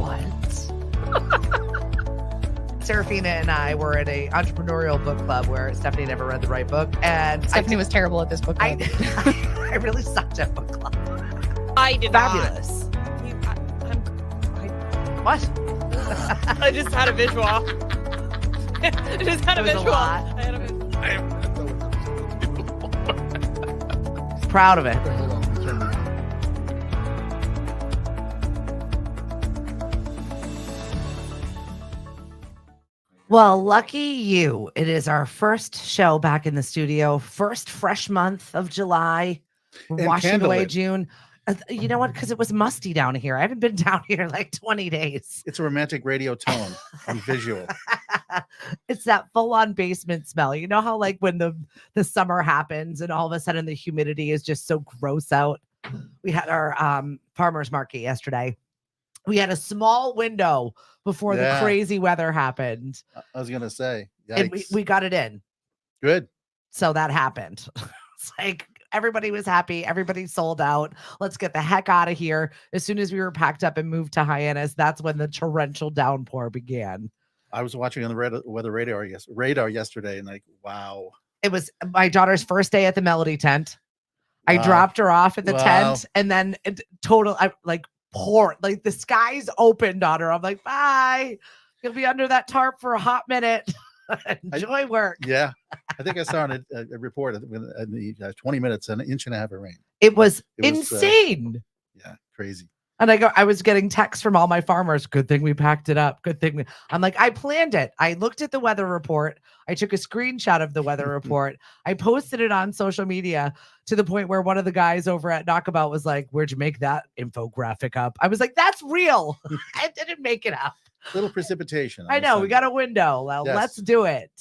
What? Serafina and I were at a entrepreneurial book club where Stephanie never read the right book, and Stephanie was terrible at this book club. I really sucked at book club. I did Fabulous. What? I just had a visual. I just had a visual. Proud of it. Well, lucky you. It is our first show back in the studio. First fresh month of July. We're washing away June. You know what? Because it was musty down here. I haven't been down here like 20 days. It's a romantic radio tone on visual. It's that full-on basement smell. You know how like when the summer happens and all of a sudden the humidity is just so gross out. We had our farmer's market yesterday. We had a small window before the crazy weather happened. I was going to say. Yikes. And we got it in. Good. So that happened. It's like everybody was happy. Everybody sold out. Let's get the heck out of here. As soon as we were packed up and moved to Hyannis, that's when the torrential downpour began. I was watching on the weather radar yesterday, and like, wow. It was my daughter's first day at the Melody tent. I dropped her off at the tent, and then poured, like the skies opened on her. I'm like, bye. You'll be under that tarp for a hot minute. Enjoy work. Yeah. I think I saw a report in the 20 minutes, an inch and a half of rain. It was insane. Crazy. And I was getting texts from all my farmers. Good thing we packed it up. Good thing. I'm like, I planned it. I looked at the weather report. I took a screenshot of the weather report. I posted it on social media to the point where one of the guys over at Knockabout was like, where'd you make that infographic up? I was like, that's real. I didn't make it up. Little precipitation. I know. We got a window. Well, let's do it.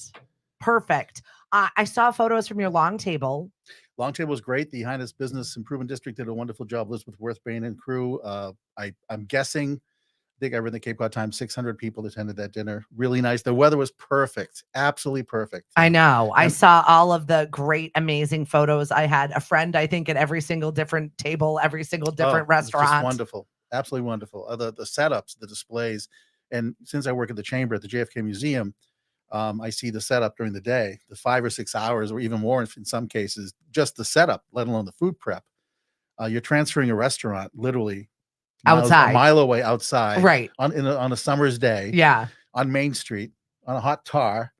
Perfect. I saw photos from your long table. Long table was great. The Hyannis Business Improvement District did a wonderful job. Elizabeth Worthbane and crew. I'm guessing, I think I read in the Cape Cod Times, 600 people attended that dinner. Really nice. The weather was perfect. Absolutely perfect. I know. I saw all of the great, amazing photos. I had a friend, I think, at every single different table, every single different restaurant. Just wonderful. Absolutely wonderful. The setups, the displays. And since I work at the chamber at the JFK Museum, I see the setup during the day, the 5 or 6 hours, or even more in some cases, just the setup, let alone the food prep. You're transferring a restaurant literally outside, a mile away outside, right? On a summer's day, on Main Street, on a hot tar.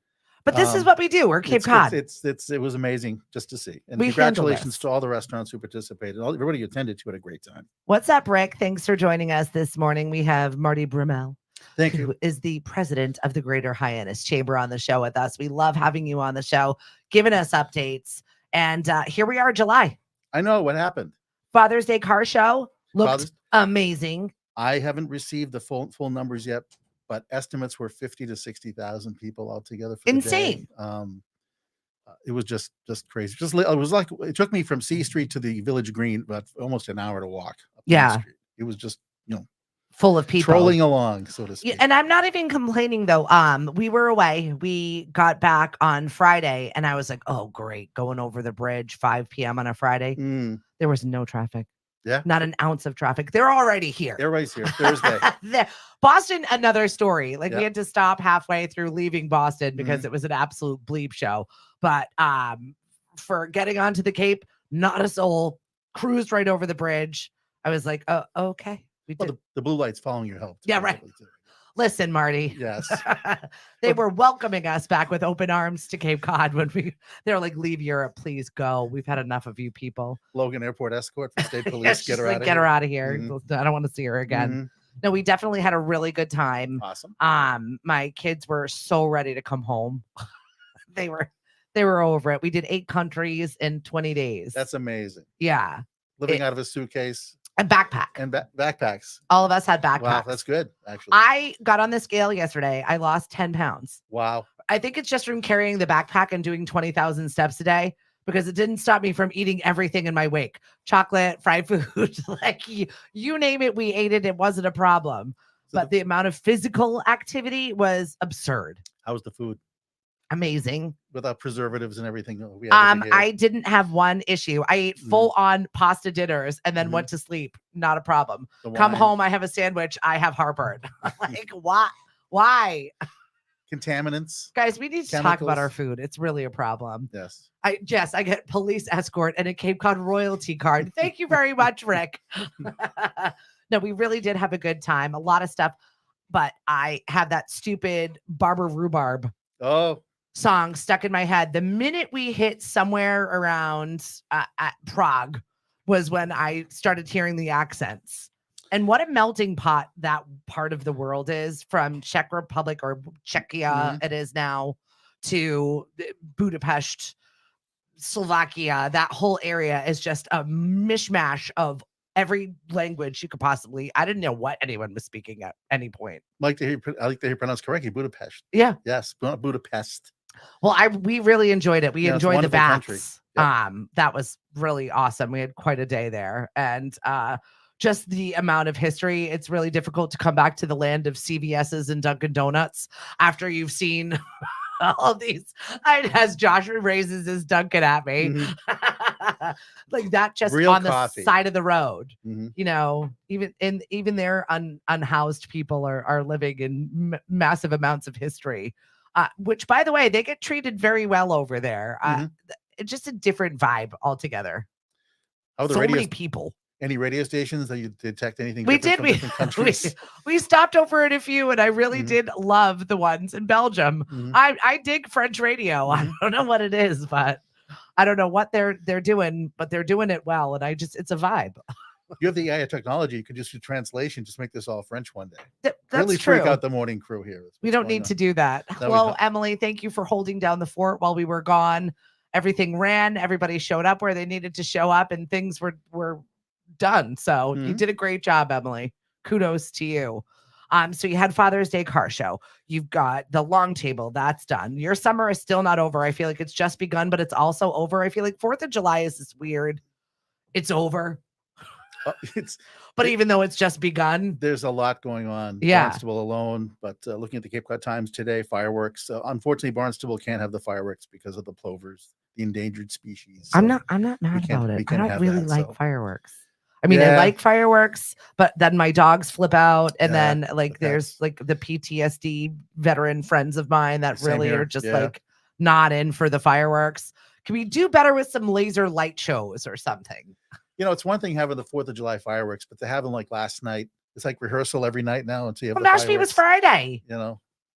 But this is what we do. We're Cape Cod. It was amazing just to see. And we congratulations to all the restaurants who participated. Everybody who attended to had a great time. What's up, Rick? Thanks for joining us this morning. We have Marty Bruemmel. Thank you. Who is the president of the Greater Hyannis Chamber on the show with us. We love having you on the show, giving us updates. And here we are, July. I know what happened. Father's Day car show looked amazing. I haven't received the full numbers yet, but estimates were 50 to 60,000 people altogether. For insane. The day. It was just crazy. It was like it took me from C Street to the Village Green, but almost an hour to walk. Yeah, it was just full of people trolling along, so to speak. Yeah, and I'm not even complaining though. We were away. We got back on Friday, and I was like, "Oh, great, going over the bridge 5 p.m. on a Friday." There was no traffic. Yeah, not an ounce of traffic. They're already here. Everybody's here Thursday. Boston, another story. Like we had to stop halfway through leaving Boston because it was an absolute bleep show. But for getting onto the Cape, not a soul. Cruised right over the bridge. I was like, "Oh, okay." Well, the blue light's following your help. Yeah, right. Listen, Marty. Yes. They were welcoming us back with open arms to Cape Cod when they were like, leave Europe, please go. We've had enough of you people. Logan Airport escort for state police. Get her out of here. Get her out of here. I don't want to see her again. No, we definitely had a really good time. Awesome. My kids were so ready to come home. They were over it. We did 8 countries in 20 days. That's amazing. Yeah. Living out of a suitcase. And backpack. And backpacks. All of us had backpacks. Wow, that's good, actually. I got on the scale yesterday. I lost 10 pounds. Wow. I think it's just from carrying the backpack and doing 20,000 steps a day, because it didn't stop me from eating everything in my wake. Chocolate, fried food, like you name it, we ate it. It wasn't a problem. But the amount of physical activity was absurd. How was the food? Amazing. without preservatives and everything. We had over here. I didn't have one issue. I ate full on pasta dinners and then went to sleep. Not a problem. The Come wine, home, I have a sandwich. I have heartburn. Like, why? Why? contaminants. Guys, we need to talk about Chemicals. our food. It's really a problem. Yes. Jess, I get police escort and a Cape Cod royalty card. Thank you very much, Rick. No, we really did have a good time. A lot of stuff, but I have that stupid Barber Rhubarb Oh, song stuck in my head. The minute we hit somewhere around at Prague was when I started hearing the accents. And what a melting pot that part of the world is, from Czech Republic or Czechia, it is now, to Budapest, Slovakia. That whole area is just a mishmash of every language you could possibly. I didn't know what anyone was speaking at any point. I like to hear you pronounced correctly. Budapest. Yeah. Yes, Budapest. Well, we really enjoyed it. We Yeah, it's a enjoyed the wonderful country. baths. Yep. That was really awesome. We had quite a day there, and just the amount of history. It's really difficult to come back to the land of CVS's and Dunkin' Donuts after you've seen all these. As Josh raises his Dunkin' at me, like that, just Real on coffee. the side of the road. Mhm. You know, even their unhoused people are living in massive amounts of history. Which, by the way, they get treated very well over there. It's just a different vibe altogether. Oh, the So radio. many people. Any radio stations that you detect anything? We different did. from different countries? We stopped over at a few, and I really Mhm. did love the ones in Belgium. Mhm. I dig French radio. I don't know what it is, but I don't know what they're doing, but they're doing it well, and it's a vibe. You have the AI technology. You could just do translation. Just make this all French one day. That's Really true. freak out the morning crew here. That's We what's don't going need on. to do that. That would Well, help. Emily, thank you for holding down the fort while we were gone. Everything ran. Everybody showed up where they needed to show up, and things were done. So you Mhm. did a great job, Emily. Kudos to you. So you had Father's Day car show. You've got the long table. That's done. Your summer is still not over. I feel like it's just begun, but it's also over. I feel like 4th of July is this weird. It's over. But even though it's just begun, There's a lot going on. Yeah. Barnstable alone, but looking at the Cape Cod Times today, fireworks. Unfortunately, Barnstable can't have the fireworks because of the plovers, the endangered species. I'm So not mad can't- about we it. I can't don't have really that, like so. fireworks. I mean, I Yeah. like fireworks, but then my dogs flip out, and Yeah, then like but there's like the PTSD veteran friends of mine that Same really here, are just yeah. like not in for the fireworks. Can we do better with some laser light shows or something? It's one thing having the 4th of July fireworks, but to have them like last night, it's like rehearsal every night now until you have Well, the Mashpee was fireworks, Friday.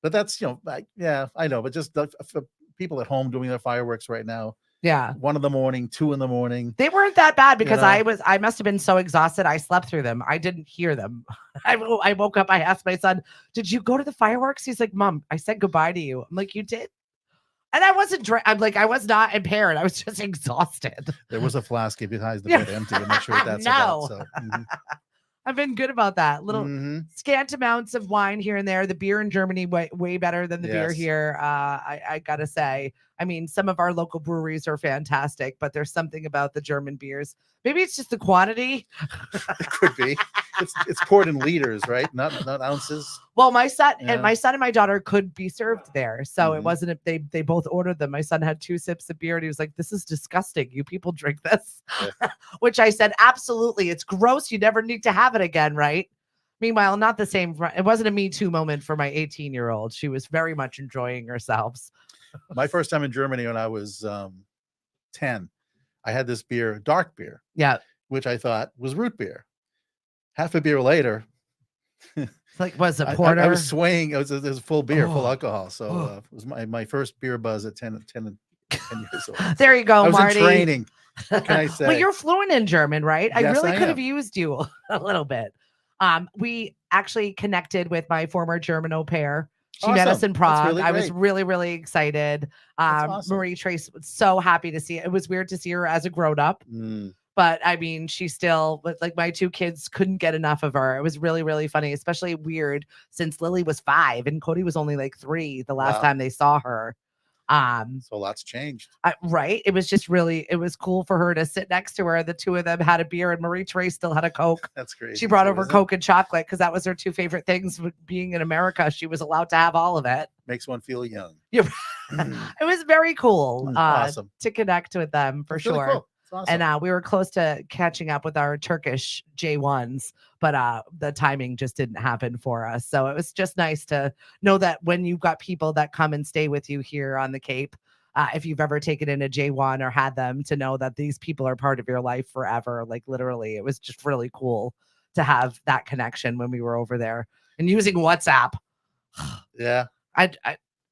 But that's, I know, but just for people at home doing their fireworks right now, Yeah. 1 in the morning, 2 in the morning. They weren't that bad because know? I must have been so exhausted. I slept through them. I didn't hear them. I woke up. I asked my son, "Did you go to the fireworks?" He's like, "Mom, I said goodbye to you." I'm like, "You did?" And I wasn't. I'm like, I was not impaired. I was just exhausted. There was a flask behind the Yeah. bed empty. I'm not sure what that's No. about. So, I've been good about that. Little mhm. scant amounts of wine here and there. The beer in Germany way better than the beer Yes. here. I gotta say. I mean, some of our local breweries are fantastic, but there's something about the German beers. Maybe it's just the quantity. It could be. It's poured in liters, right? Not ounces. Well, my son Yeah. and my daughter could be served there, so it Mhm. wasn't. They both ordered them. My son had 2 sips of beer, and he was like, "This is disgusting. You people drink this," which I said, "Absolutely, it's gross. You never need to have it again, right?" Meanwhile, not the same. It wasn't a Me Too moment for my 18-year-old. She was very much enjoying herself. My first time in Germany when I was 10, I had this beer, dark beer, Yeah, which I thought was root beer. Half a beer later, it's like was it I porter? was swaying. It was full beer, full Oh. alcohol. So Oh. it was my first beer buzz at 10 years old. There you go, I was Marty. in training. What can I say? Well, you're fluent in German, right? I Yes, really I could have am. used you a little bit. We actually connected with my former German au pair. She met us Awesome. in That's Prague. really I was great. really, really excited. That's awesome. Marie Trace was so happy to see it. It was weird to see her as a grown up, Mm. but I mean, she still, but like my 2 kids couldn't get enough of her. It was really, really funny, especially weird since Lily was 5 and Cody was only like 3 the last Wow. time they saw her. So lots changed. Right. It was just really, it was cool for her to sit next to her. The 2 of them had a beer and Marie Trace still had a Coke. That's great. She brought over Coke and chocolate because that was her 2 favorite things with being in America. She was allowed to have all of it. makes one feel young. It was very cool Awesome. to connect with them for That's really sure. cool. It's awesome. And we were close to catching up with our Turkish J1s, but the timing just didn't happen for us. So it was just nice to know that when you've got people that come and stay with you here on the Cape, if you've ever taken in a J1 or had them, to know that these people are part of your life forever. Like literally, it was just really cool to have that connection when we were over there. And using WhatsApp. Yeah.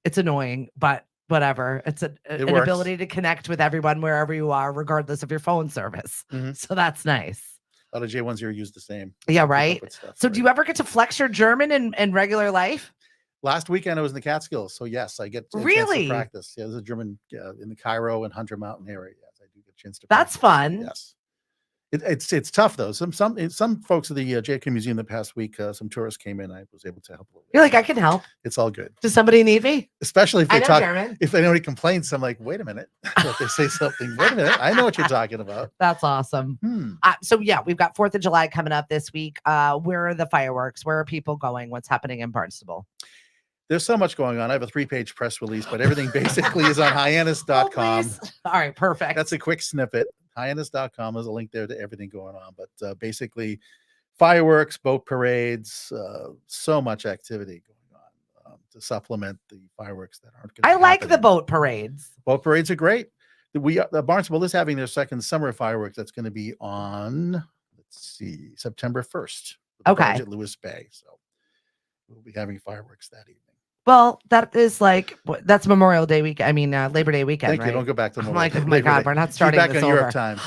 It's annoying, but whatever. It's an works. ability to connect with everyone wherever you are, regardless of your phone service. So that's nice. A lot of J1s here use the same. Yeah, Keep up right. with stuff, So right. do you ever get to flex your German in regular life? Last weekend I was in the Catskills, so yes, I get a chance Really? to practice. Yeah, there's a German in the Cairo and Hunter Mountain area. Yes, I do get a chance to. That's practice. fun. Yes, it's tough though. Some folks at the JFK Museum the past week, some tourists came in. I was able to help a little bit. You're like, I can help. It's all good. Does somebody need me? Especially if I they know talk. German. If anybody complains, I'm like, wait a minute. If they say something, wait a minute. I know what you're talking about. That's awesome. So yeah, we've got 4th of July coming up this week. Where are the fireworks? Where are people going? What's happening in Barnstable? There's so much going on. I have a 3-page press release, but everything basically is on hyannis.com. All right, perfect. That's a quick snippet. Hyannis.com. There's a link there to everything going on. But basically, fireworks, boat parades, so much activity going on to supplement the fireworks that aren't going to I like the boat parades. Boat parades are great. Barnstable is having their second summer fireworks. That's going to be on, let's see, September 1st. Okay. At Lewis Bay. So we'll be having fireworks that evening. Well, that is that's Memorial Day week. I mean, Labor Day weekend. Thank right? you. Don't go back to I'm Memorial like, Day. oh my Labor God, Day. we're not starting back this on over. Europe time.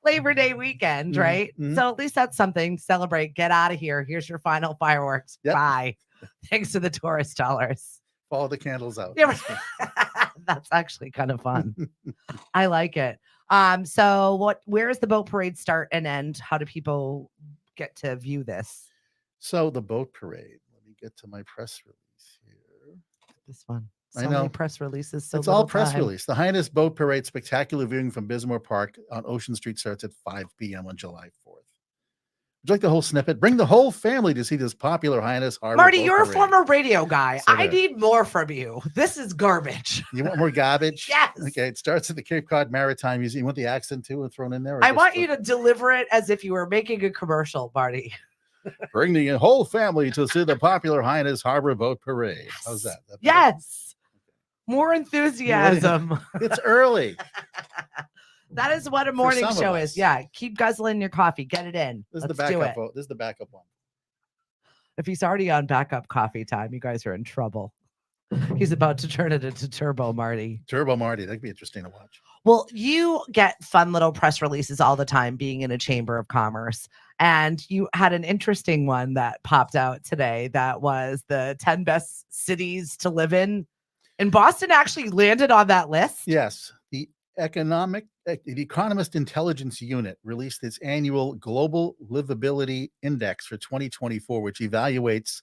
Labor Day weekend, right? So at least that's something. Celebrate. Get out of here. Here's your final fireworks. Yep. Bye. Thanks to the tourist dollars. Follow the candles out. Yeah, that's actually kind of fun. I like it. So where does the boat parade start and end? How do people get to view this? So the boat parade. Let me get to my press release here. This one. I So know. many press releases. So It's all little press time. release. The Hyannis Boat Parade spectacular viewing from Bismarck Park on Ocean Street starts at 5 p.m. on July 4th. Would you like the whole snippet? Bring the whole family to see this popular Hyannis Harbor Marty, Boat you're a Parade. former radio guy. So I there. need more from you. This is garbage. You want more garbage? Yes. Okay. It starts at the Cape Cod Maritime Museum. You want the accent too thrown in there? I want you to deliver it as if you were making a commercial, Marty. bring the whole family to see the popular Hyannis Harbor Boat Parade. How's that? That better? Yes. More enthusiasm. It's early. That is what a morning some of show us. is. Yeah. Keep guzzling your coffee. Get it in. This is Let's the do backup it. vote. This is the backup one. If he's already on backup coffee time, you guys are in trouble. He's about to turn it into Turbo Marty. Turbo Marty. That'd be interesting to watch. Well, you get fun little press releases all the time being in a chamber of commerce. And you had an interesting one that popped out today that was the 10 best cities to live in. And Boston actually landed on that list. Yes. The Economist Intelligence Unit released its annual Global Livability Index for 2024, which evaluates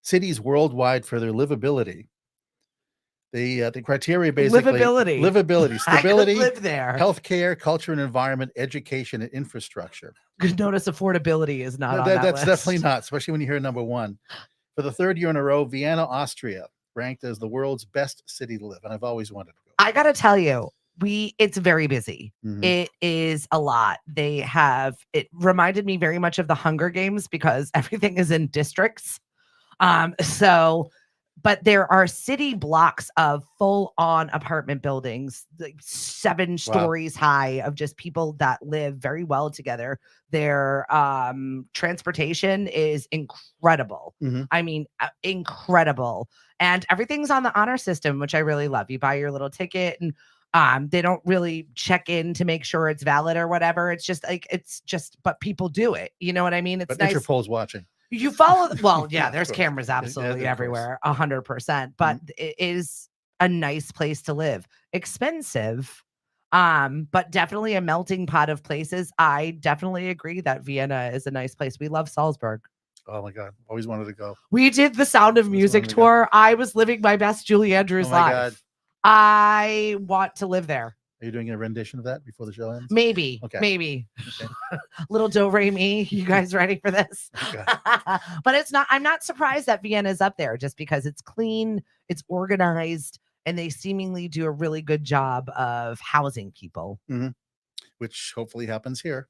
cities worldwide for their livability. The criteria basically livability, stability, I could live there. healthcare, culture and environment, education, and infrastructure. Good notice affordability is not on that That's list. definitely not, especially when you hear number one. For the third year in a row, Vienna, Austria, ranked as the world's best city to live, and I've always wanted to go. I gotta tell you, it's very busy. Mhm. It is a lot. It reminded me very much of the Hunger Games because everything is in districts. But there are city blocks of full-on apartment buildings, like 7 stories high, of just people that live very well together. Their transportation is incredible. Mhm. I mean, incredible. And everything's on the honor system, which I really love. You buy your little ticket and they don't really check in to make sure it's valid or whatever. It's just but people do it. You know what I mean? It's But nice. Interpol's watching. You follow, well, yeah, Of there's course. cameras Yeah, absolutely of everywhere, 100%, but it is a nice place to live. Expensive, but definitely a melting pot of places. I definitely agree that Vienna is a nice place. We love Salzburg. Oh my God. Always wanted to go. We did the Sound of Music wanted to go. tour. I was living my best Julie Andrews Oh my life. God. I want to live there. Are you doing a rendition of that before the show ends? Maybe. Okay. Maybe. Okay. Little do re mi. You guys ready for this? Okay. But it's not. I'm not surprised that Vienna's up there just because it's clean, it's organized, and they seemingly do a really good job of housing people. Which hopefully happens here.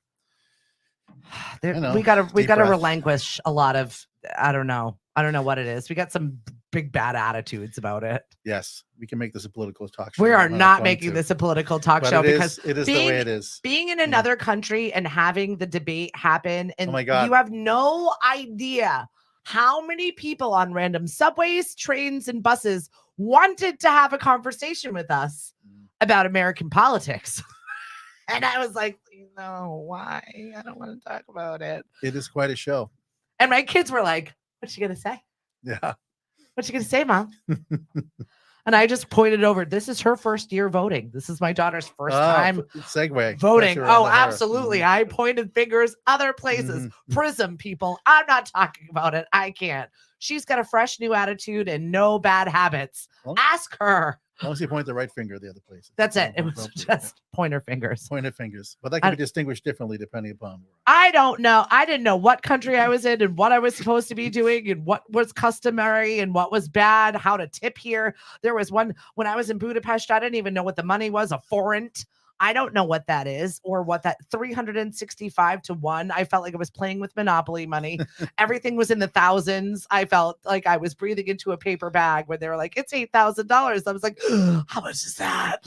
We gotta Deep breath. relinquish a lot of. I don't know what it is. We got some big bad attitudes about it. Yes, we can make this a political talk show. We are I'm not going making to. this a political talk But show it because is the way it is. being in another country and having the debate happen, and my God. you have no idea how many people on random subways, trains, and buses wanted to have a conversation with us about American politics. And I was like, why? I don't want to talk about it. It is quite a show. And my kids were like, what's she going to say? Yeah. What's she going to say, Mom? And I just pointed over. This is her first year voting. This is my daughter's first time segue voting. Pressure Oh, onto her. absolutely. I pointed fingers other places. Prism people. I'm not talking about it. I can't. She's got a fresh new attitude and no bad habits. Well, Ask her. As long as you point the right finger the other place. That's it. It was just pointer fingers. Pointed fingers. But that can be distinguished differently depending upon where. I don't know. I didn't know what country I was in and what I was supposed to be doing and what was customary and what was bad, how to tip here. There was one when I was in Budapest. I didn't even know what the money was, a forint. I don't know what that is or what that 365 to 1. I felt like I was playing with Monopoly money. Everything was in the thousands. I felt like I was breathing into a paper bag where they were like, it's $8,000. I was like, how much is that?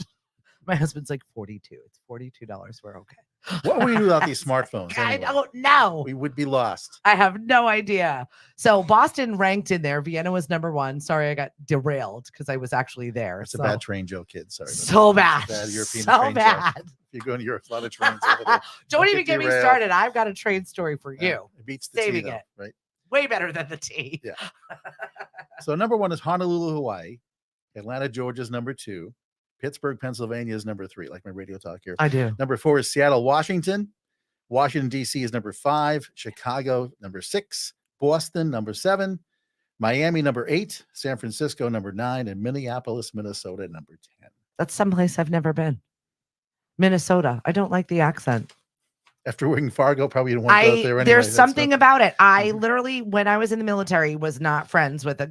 My husband's like 42. It's $42. We're okay. What would we do without these smartphones? I Anyway? don't know. We would be lost. I have no idea. So Boston ranked in there. Vienna was number 1. Sorry, I got derailed because I was actually there. It's a bad train joke, kid. Sorry. So bad. Bad European so train bad. Joke. You're going to Europe. A lot of trains over there. Don't even get me derailed. started. I've got a train story for Yeah, you. it beats the Saving tea, though, it. right? Way better than the tea. Yeah. So number 1 is Honolulu, Hawaii. Atlanta, Georgia is number 2. Pittsburgh, Pennsylvania is number 3, like my radio talk here. I do. Number 4 is Seattle, Washington. Washington, D.C. is number 5. Chicago, number 6. Boston, number 7. Miami, number 8. San Francisco, number 9. And Minneapolis, Minnesota, number 10. That's someplace I've never been. Minnesota. I don't like the accent. After working Fargo, probably didn't want to go out there anyway. There's something about it. I literally, when I was in the military, was not friends with a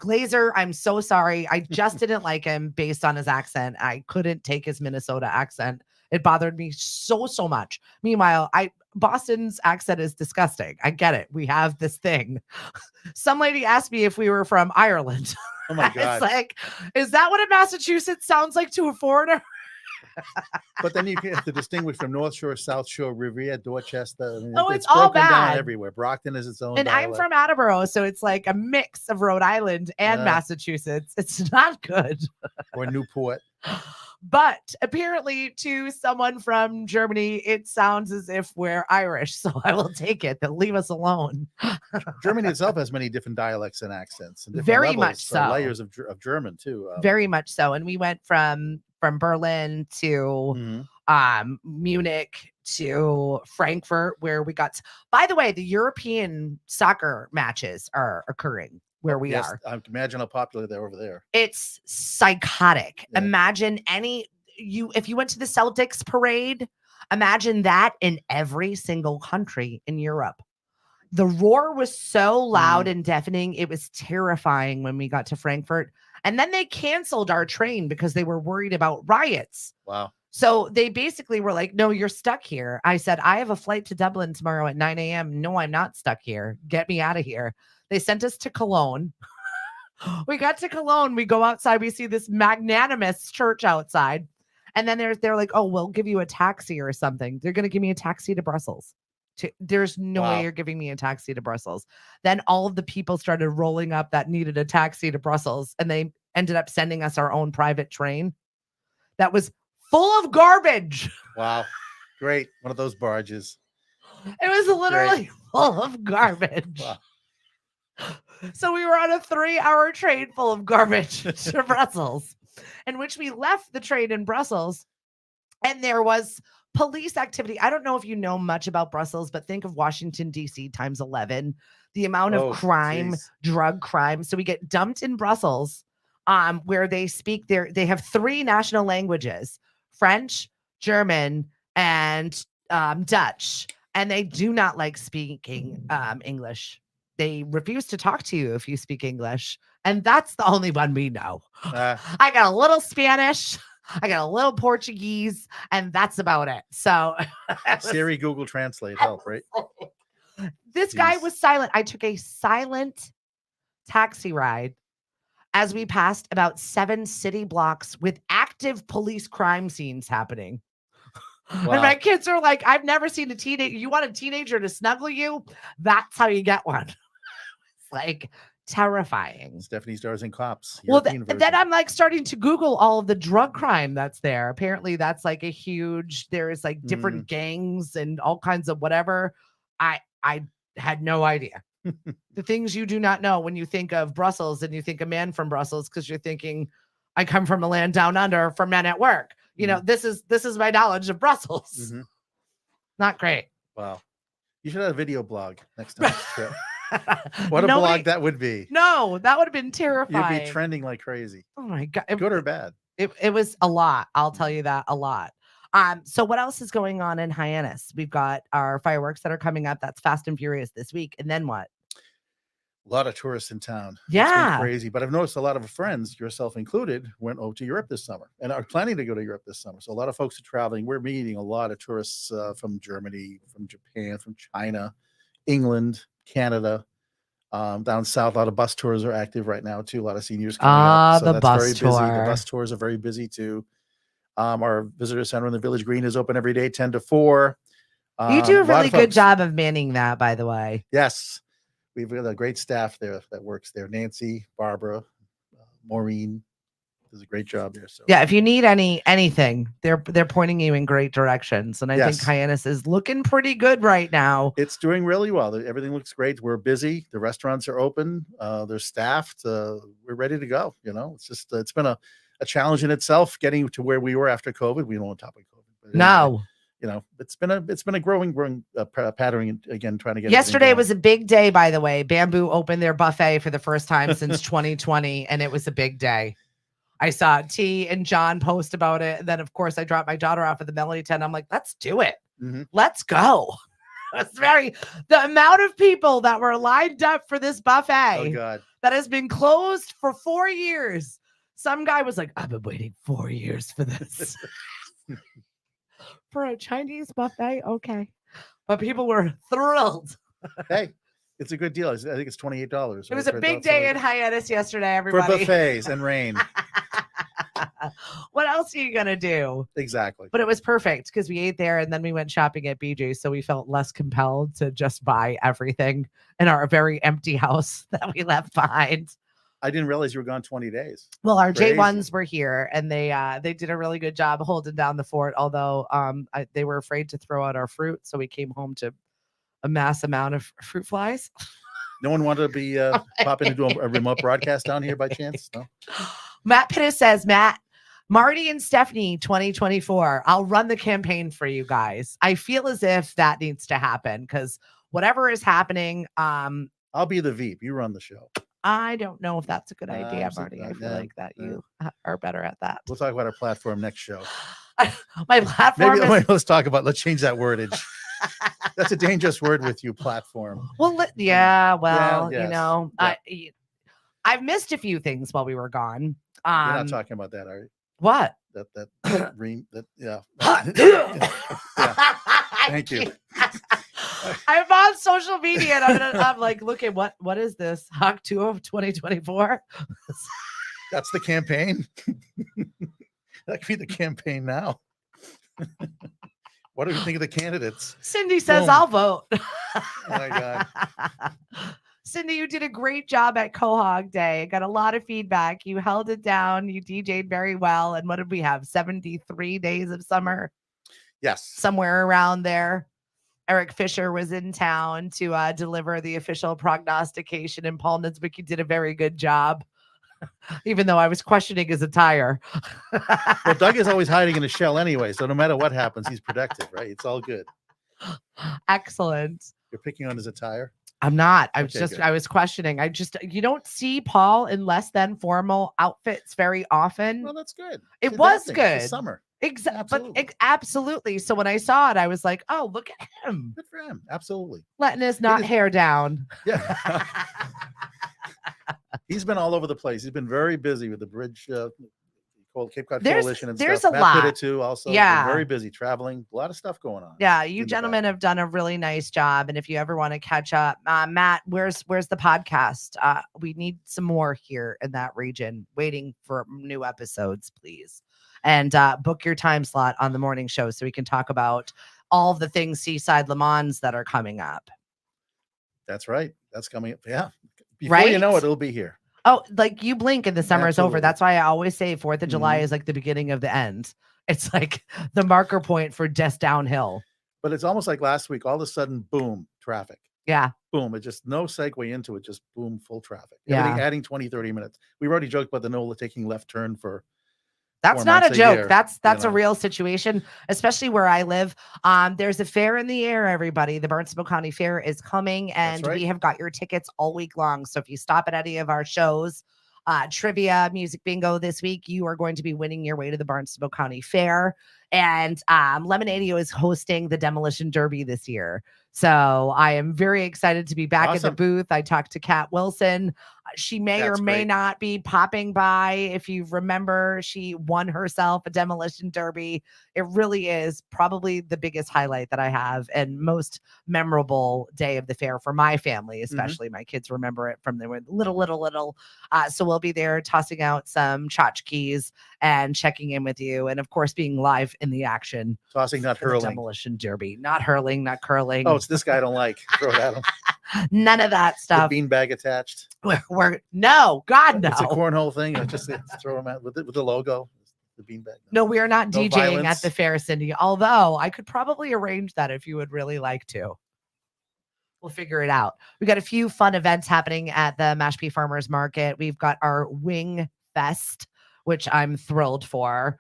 Glazer. I'm so sorry. I just didn't like him based on his accent. I couldn't take his Minnesota accent. It bothered me so much. Meanwhile, Boston's accent is disgusting. I get it. We have this thing. Some lady asked me if we were from Ireland. Oh my God. It's like, is that what a Massachusetts sounds like to a foreigner? But then you have to distinguish from North Shore, South Shore, Riviera, Dorchester. I mean, it's all broken down bad. everywhere. Brockton is its own. And I'm dialect. from Attleboro, so it's like a mix of Rhode Island and Massachusetts. It's not good. Or Newport. But apparently, to someone from Germany, it sounds as if we're Irish. So I will take it. They'll leave us alone. Germany itself has many different dialects and accents. And different Very levels, much so. Layers of German, too. Very much so. And we went from Berlin to Munich to Frankfurt, where we got. By the way, the European soccer matches are occurring where we are. I can imagine how popular they're over there. It's psychotic. Yeah. Imagine if you went to the Celtics parade, imagine that in every single country in Europe. The roar was so loud and deafening. It was terrifying when we got to Frankfurt. And then they canceled our train because they were worried about riots. Wow. So they basically were like, no, you're stuck here. I said, I have a flight to Dublin tomorrow at 9 a.m. No, I'm not stuck here. Get me out of here. They sent us to Cologne. We got to Cologne. We go outside. We see this magnanimous church outside. And then they're like, oh, we'll give you a taxi or something. They're going to give me a taxi to Brussels. There's no way you're giving me a taxi to Brussels. Then all of the people started rolling up that needed a taxi to Brussels. And they ended up sending us our own private train that was full of garbage. Wow. Great. One of those barges. It was literally full of garbage. Wow. So we were on a 3-hour train full of garbage to Brussels, in which we left the train in Brussels, and there was police activity. I don't know if you know much about Brussels, but think of Washington, D.C. times 11. The amount of crime, drug crime. So we get dumped in Brussels, where they speak they have 3 national languages: French, German, and Dutch, and they do not like speaking English. They refuse to talk to you if you speak English, and that's the only one we know. I got a little Spanish, I got a little Portuguese, and that's about it. So Siri, Google Translate help, right? This guy was silent. I took a silent taxi ride as we passed about 7 city blocks with active police crime scenes happening. Wow. And my kids are like, I've never seen a teenager. You want a teenager to snuggle you? That's how you get one. It's like terrifying. Stephanie Stars and Cops. Well, then I'm like starting to Google all of the drug crime that's there. Apparently, that's like a huge, there's like different gangs and all kinds of whatever. I had no idea. The things you do not know when you think of Brussels and you think a man from Brussels, because you're thinking, I come from a land down under for men at work. You know, this is my knowledge of Brussels. Not great. Wow. You should have a video blog next time. What a blog that would be. No, that would have been terrifying. You'd be trending like crazy. Oh my God. Good or bad? It was a lot. I'll tell you that, a lot. So what else is going on in Hyannis? We've got our fireworks that are coming up. That's Fast and Furious this week. And then what? A lot of tourists in town. Yeah. It's been crazy. But I've noticed a lot of friends, yourself included, went over to Europe this summer and are planning to go to Europe this summer. So a lot of folks are traveling. We're meeting a lot of tourists from Germany, from Japan, from China, England, Canada. Down south, a lot of bus tours are active right now too. A lot of seniors coming up. So the that's bus very tour. busy. The bus tours are very busy too. Our visitor center in the Village Green is open every day, 10 to 4. You do a really good job of manning that, by the way. Yes. We've got a great staff there that works there. Nancy, Barbara, Maureen does a great job there. So yeah, if you need anything, they're pointing you in great directions. And I think Hyannis is looking pretty good right now. It's doing really well. Everything looks great. We're busy. The restaurants are open. They're staffed. We're ready to go. You know, it's just it's been a challenge in itself getting to where we were after COVID. We don't want to top of COVID. But no. You know, it's been a growing pattern again, trying to get. Yesterday was a big day, by the way. Bamboo opened their buffet for the first time since 2020, and it was a big day. I saw T and John post about it. And then, of course, I dropped my daughter off at the Melody tent. I'm like, let's do it. Let's go. It's the amount of people that were lined up for this buffet that has been closed for 4 years. Some guy was like, I've been waiting 4 years for this. For a Chinese buffet, okay. But people were thrilled. Hey, it's a good deal. I think it's $28. It was a big day in Hyannis yesterday, everybody. For buffets and rain. What else are you going to do? Exactly. But it was perfect because we ate there and then we went shopping at BJ's. So we felt less compelled to just buy everything in our very empty house that we left behind. I didn't realize you were gone 20 days. Well, our J1s were here and they did a really good job holding down the fort. Although they were afraid to throw out our fruit. So we came home to a mass amount of fruit flies. No one wanted to be popping into a remote broadcast down here by chance? No. Matt Pittis says, Marty and Stephanie 2024. I'll run the campaign for you guys. I feel as if that needs to happen because whatever is happening. I'll be the Veep. You run the show. I don't know if that's a good idea, Marty. I feel like that you are better at that. We'll talk about our platform next show. My platform. Let's change that wordage. That's a dangerous word with you, platform. Well, you know, I've missed a few things while we were gone. You're not talking about that, are you? What? Yeah. Thank you. I'm on social media and I'm like, looking, what is this? Hawk 2 of 2024? That's the campaign. That could be the campaign now. What do you think of the candidates? Cindy says, I'll vote. Oh my God. Cindy, you did a great job at Quahog Day. Got a lot of feedback. You held it down. You DJ'd very well. And what did we have? 73 days of summer? Yes. Somewhere around there. Eric Fisher was in town to deliver the official prognostication, and Paul Nitzwick did a very good job, even though I was questioning his attire. Well, Doug is always hiding in a shell anyway, so no matter what happens, he's protected, right? It's all good. Excellent. You're picking on his attire? I'm not. Good. I was questioning. You don't see Paul in less than formal outfits very often. Well, that's good. It was good. It's summer. Absolutely. Absolutely. So when I saw it, I was like, oh, look at him Good for him. Absolutely. letting his He not just- hair down. Yeah. He's been all over the place. He's been very busy with the bridge called Cape Cod Coalition and there's stuff. a Matt did lot. it too. Also, Yeah. been very busy traveling. A lot of stuff going on. Yeah, you in the gentlemen back. have done a really nice job. And if you ever want to catch up, Matt, where's the podcast? We need some more here in that region, waiting for new episodes, please. And book your time slot on the morning show so we can talk about all the things Seaside Le Mans that are coming up. That's right. That's coming up. Yeah. Before you know Right? it, it'll be here. Oh, like you blink and the summer is over. Absolutely. That's why I always say 4th of July Mhm. is like the beginning of the end. It's like the marker point for just downhill. But it's almost like last week, all of a sudden, boom, traffic. Yeah. Boom. It just no segue into it, just boom, full traffic. Yeah. Everything adding 20, 30 minutes. We've already joked about the NOLA taking left turn for That's 4 not a months joke. year, That's you a know. real situation, especially where I live. There's a fair in the air, everybody. The Barnstable County Fair is coming, and right. we have got your tickets all week long. So if you stop at any of our shows, trivia, music bingo this week, you are going to be winning your way to the Barnstable County Fair. And Lemonadio is hosting the Demolition Derby this year. So I am very excited to be back in the Awesome. booth. I talked to Kat Wilson. She may That's or may great. not be popping by. If you remember, she won herself a Demolition Derby. It really is probably the biggest highlight that I have and most memorable day of the fair for my family, especially. My kids remember it from they were little. So we'll be there tossing out some tchotchkes and checking in with you. And of course, being live in the action. Tossing, not for the hurling. Demolition Derby. Not hurling, not curling. Oh, it's this guy I don't like. Throw it at him. None of that The stuff. beanbag attached. No, God, no. It's a cornhole thing. Just throw him out with the logo. The beanbag. No, we are not No DJing violence. at the fair, Cindy. Although I could probably arrange that if you would really like to. We'll figure it out. We got a few fun events happening at the Mashpee Farmers Market. We've got our Wing Fest, which I'm thrilled for.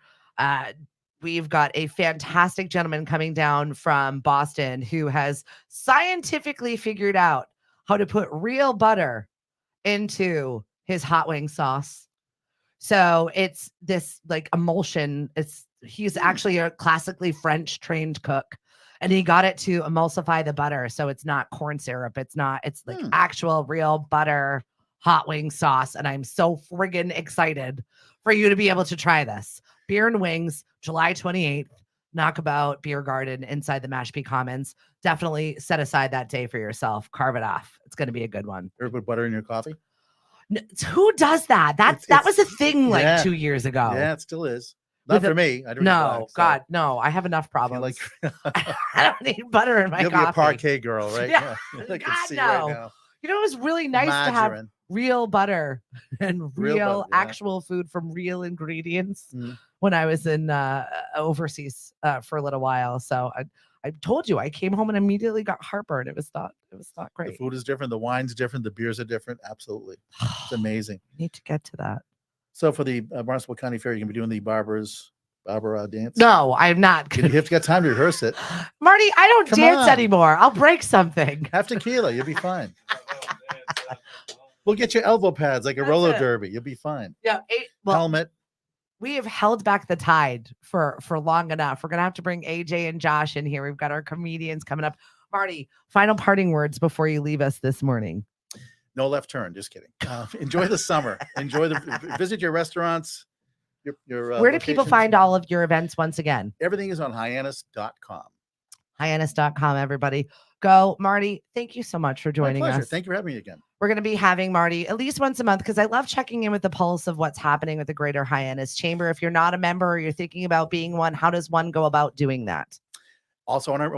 We've got a fantastic gentleman coming down from Boston who has scientifically figured out how to put real butter into his hot wing sauce. So it's this like emulsion. He's actually a classically French trained cook, and he got it to emulsify the butter. So it's not corn syrup. It's like actual real butter hot wing sauce. And I'm so friggin' excited for you to be able to try this. Beer and Wings, July 28th, Knockabout Beer Garden inside the Mashpee Commons. Definitely set aside that day for yourself. Carve it off. It's going to be a good one. Ever put butter in your coffee? Who does that? That was a thing like 2 years ago. Yeah, it still is. Not for me. I don't God, no. I have enough problems. I don't need butter in my You'll coffee. be a parquet girl, right? Yeah. I can God, see no. right now. You know, it was really nice to have Margarine. real butter and real butter, yeah. actual food from real ingredients Mhm. when I was in overseas for a little while. So I told you I came home and immediately got heartburn. It was not The great. food is different. The wine's different. The beers are different. Absolutely. It's amazing. Need to get to that. So for the Barnstable County Fair, you're going to be doing the Barbara dance? No, I'm not You gonna. have to get time to rehearse it. Marty, I don't Come dance on. anymore. I'll break something. Have tequila. You'll be fine. We'll get you elbow pads like a That's roller it. derby. You'll be fine. Yeah. Helmet. We have held back the tide for long enough. We're gonna have to bring AJ and Josh in here. We've got our comedians coming up. Marty, final parting words before you leave us this morning. No left turn. Just kidding. Enjoy the summer. Visit your restaurants. Your Where do people locations. find all of your events once again? Everything is on hyannis.com. Hyannis.com, everybody. Go. Marty, thank you so much for joining My pleasure. us. Thank you for having me again. We're going to be having Marty at least once a month because I love checking in with the pulse of what's happening with the Greater Hyannis Chamber. If you're not a member or you're thinking about being one, how does one go about doing that? Also on our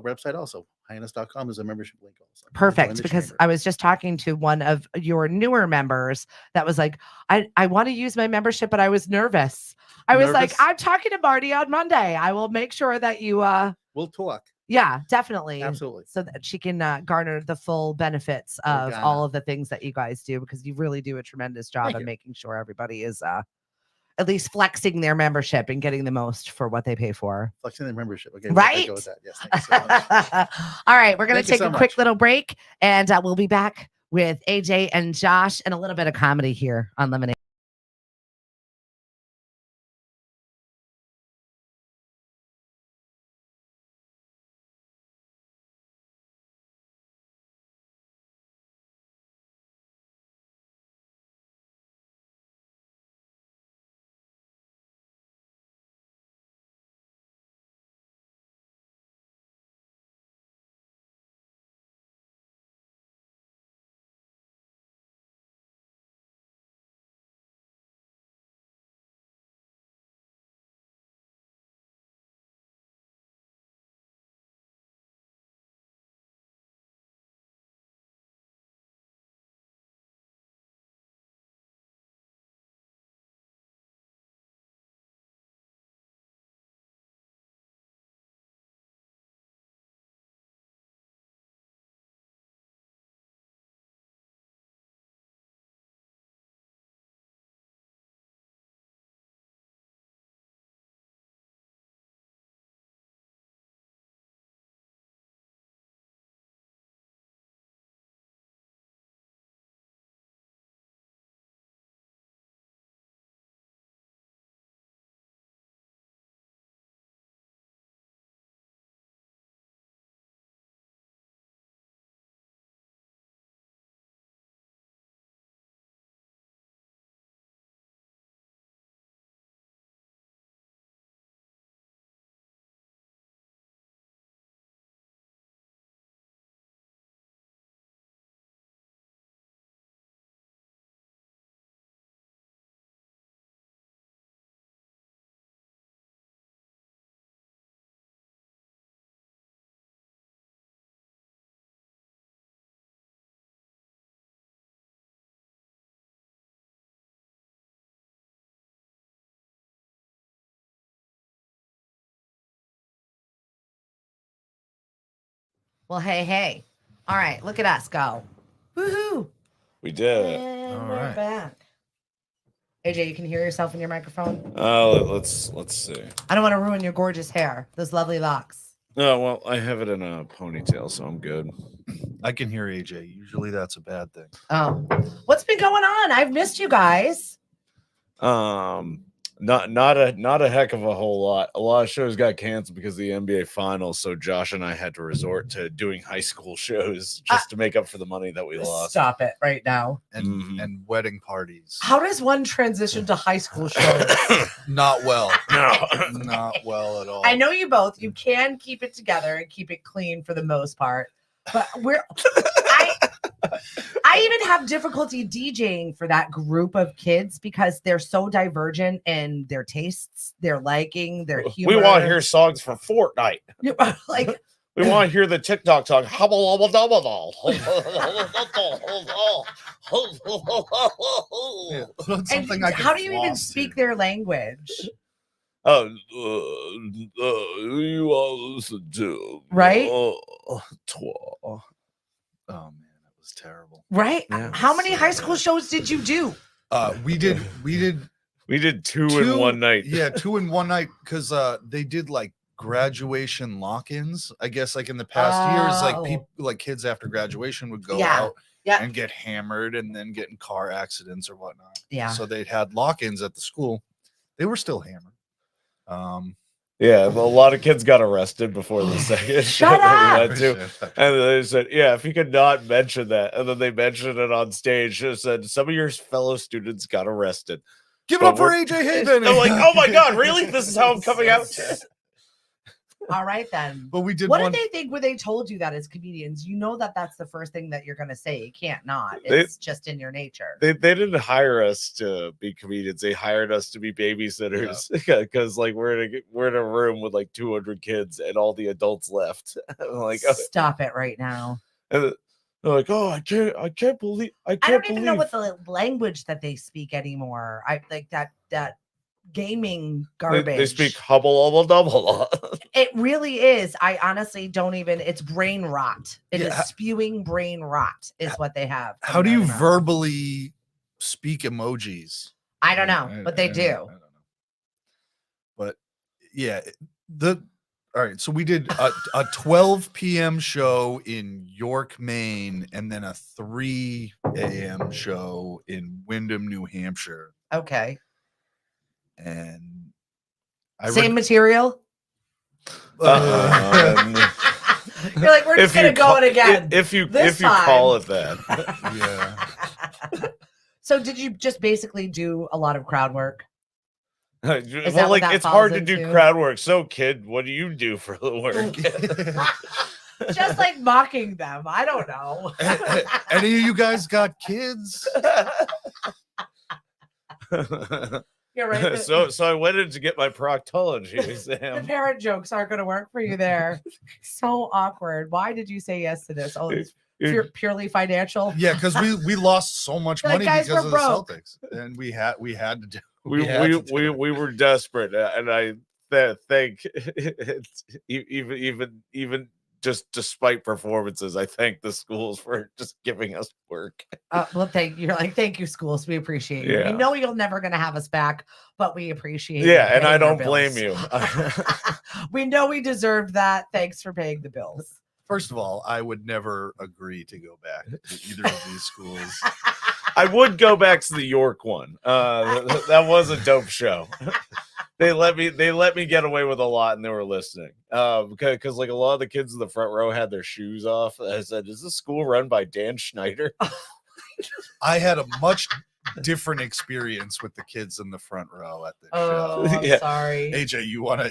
website, also hyannis.com is a membership link. Also Perfect, because I was just talking to one of your newer members that was like, I want to use my membership, but I was nervous. I was like, I'm talking to Marty on Monday. I will make sure that you we'll talk. Yeah, definitely. Absolutely. So that she can garner the full benefits of all of the things that you guys do, because you really do a tremendous job of making sure everybody is at least flexing their membership and getting the most for what they pay for. Flexing their membership. Okay. Right. Go with that. Yes. Thank you so much. All right. We're going to take so a quick much. little break, and we'll be back with AJ and Josh and a little bit of comedy here on Lemonade. Well, hey. All right, look at us go. Woohoo. We did it. And All we're right. back. AJ, you can hear yourself in your microphone? Let's see. I don't want to ruin your gorgeous hair, those lovely locks. Oh, well, I have it in a ponytail, so I'm good. I can hear AJ. Usually that's a bad thing. Oh, what's been going on? I've missed you guys. Not a heck of a whole lot. A lot of shows got canceled because of the NBA finals, so Josh and I had to resort to doing high school shows just to make up for the money that we lost. Stop it right now. And wedding parties. How does one transition to high school shows? Not well. No. Not well at all. I know you both. You can keep it together and keep it clean for the most part, but I even have difficulty DJing for that group of kids because they're so divergent in their tastes, their liking, their humor. We want to hear songs for Fortnite. Like We want to hear the TikTok talk. Yeah, put on and something I can how do you even floss speak to. their language? You all listen to Right? Oh man, that was terrible. Right? Yeah. How many high school shows did you do? We did We did two in one night. Yeah, 2 in one night because they did like graduation lock-ins. I guess like in the past years, like Oh. people like kids after graduation would go Yeah, out yeah. and get hammered and then get in car accidents or whatnot. Yeah. So they'd had lock-ins at the school. They were still hammered. Yeah, a lot of kids got arrested before the second show Shut that we up! went to. And they said, yeah, if you could not mention that. And then they mentioned it on stage. It said, some of your fellow students got arrested. Give it But up for we're- AJ Hapenny. I'm like, oh my God, really? This is how I'm coming out? All right then. But we did What one. did they think when they told you that as comedians? You know that that's the first thing that you're going to say. You can't not. They- It's just in your nature. They didn't hire us to be comedians. They hired us to be babysitters because like we're in a room with like 200 kids and all the adults left. I'm like, oh. Stop it right now. And they're like, oh, I can't believe I don't even know what the language that they speak anymore. I like that gaming garbage. they speak hubble double. It really is. I honestly don't even. It's brain rot. It is Yeah. spewing brain rot is what they have. How do you coming out of their mouth. verbally speak emojis? I don't know, but they I do. don't know. But yeah, all right. So we did a 12 p.m. show in York, Maine, and then a 3 a.m. show in Windham, New Hampshire. Okay. And Same material. Um, You're like, we're just gonna go it again. If you This call it time. that. yeah. So did you just basically do a lot of crowd work? Well, that what like that it's hard to falls do into? crowd work. So, kid, what do you do for the work? Just like mocking them. I don't know. Any of you guys got kids? You're right. so I went in to get my proctology The exam. parent jokes aren't going to work for you there. So awkward. Why did you say yes to this? Oh, it's purely financial. Yeah, because we lost so much You're like, money "Guys, because we're of the broke." Celtics, and we had to do. we had to do it. were desperate, and I think it's even just despite performances, I thank the schools for just giving us work. Well, thank you, schools. We appreciate you. Yeah. We know you're never going to have us back, but we appreciate. Yeah, you and I paying our don't blame bills. you. We know we deserved that. Thanks for paying the bills. First of all, I would never agree to go back to either of these schools. I would go back to the York one. That was a dope show. They let me get away with a lot, and they were listening. Because like a lot of the kids in the front row had their shoes off. I said, "Is this school run by Dan Schneider?" I had a much different experience with the kids in the front row at the Oh, show. I'm Yeah. sorry. AJ, you wanna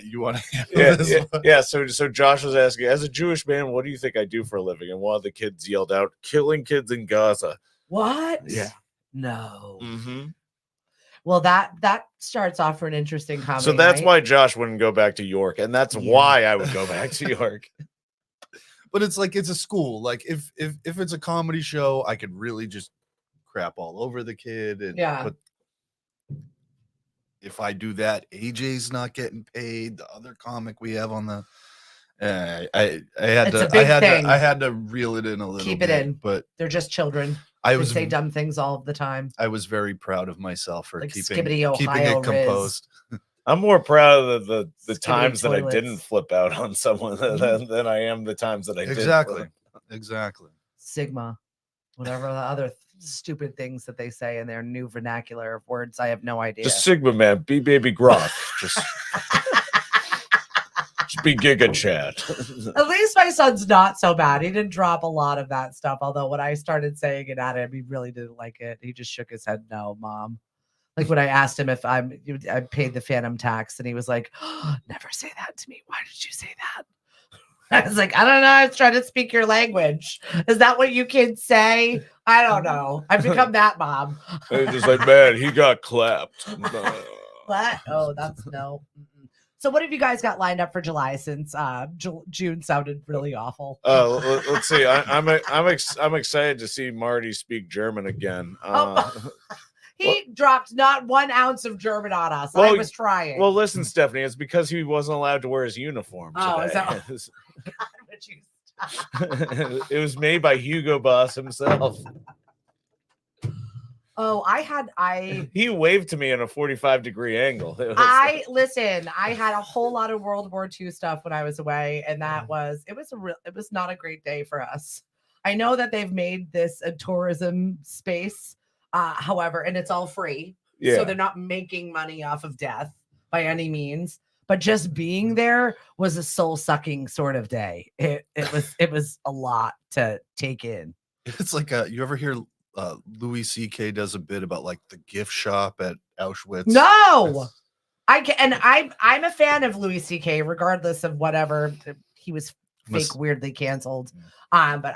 handle Yeah, this one? yeah. So Josh was asking, as a Jewish man, what do you think I do for a living? And one of the kids yelled out, "Killing kids in Gaza." What? Yeah. No. Mm-hmm. Well, that starts off for an interesting comedy. So that's right? why Josh wouldn't go back to York, and that's Yeah. why I would go back to York. But it's like it's a school. Like if it's a comedy show, I could really just crap all over the kid. And Yeah. But if I do that, AJ's not getting paid. The other comic we have on the, I had It's to a big I thing. had to reel it in a little Keep it bit, in. but They're just children. I They was say dumb things all of the time. I was very proud of myself for Like keeping Skibbity keeping Ohio it composed. I'm more proud of the Skibbity times that I toilets. didn't flip out on someone than I am the times that I did. Exactly. Flip. Exactly. Sigma, whatever the other stupid things that they say in their new vernacular of words. I have no idea. Just Sigma, man. Be baby Grok. Just be Giga Chad. At least my son's not so bad. He didn't drop a lot of that stuff. Although when I started saying it at him, he really didn't like it. He just shook his head, no, Mom. Like when I asked him if I paid the phantom tax, and he was like, oh, never say that to me. Why did you say that? I was like, I don't know. I was trying to speak your language. Is that what you kids say? I don't know. I've become that mom. It's just like, man, he got clapped. What? Oh, that's no. Mm-mm. So what have you guys got lined up for July since June sounded really awful? Let's see. I'm excited to see Marty speak German again. He dropped not 1 ounce of German on us. I Well, was trying. Well, listen, Stephanie, it's because he wasn't allowed to wear his uniform today. Oh, is that God, would you stop? It was made by Hugo Boss himself. Oh, I He waved to me in a 45-degree angle. I had a whole lot of World War II stuff when I was away, and it was not a great day for us. I know that they've made this a tourism space, however, and it's all free. Yeah. So they're not making money off of death by any means. But just being there was a soul-sucking sort of day. It was a lot to take in. It's like you ever hear Louis C.K. does a bit about like the gift shop at Auschwitz? No, I'm a fan of Louis C.K. regardless of whatever he was weirdly canceled. But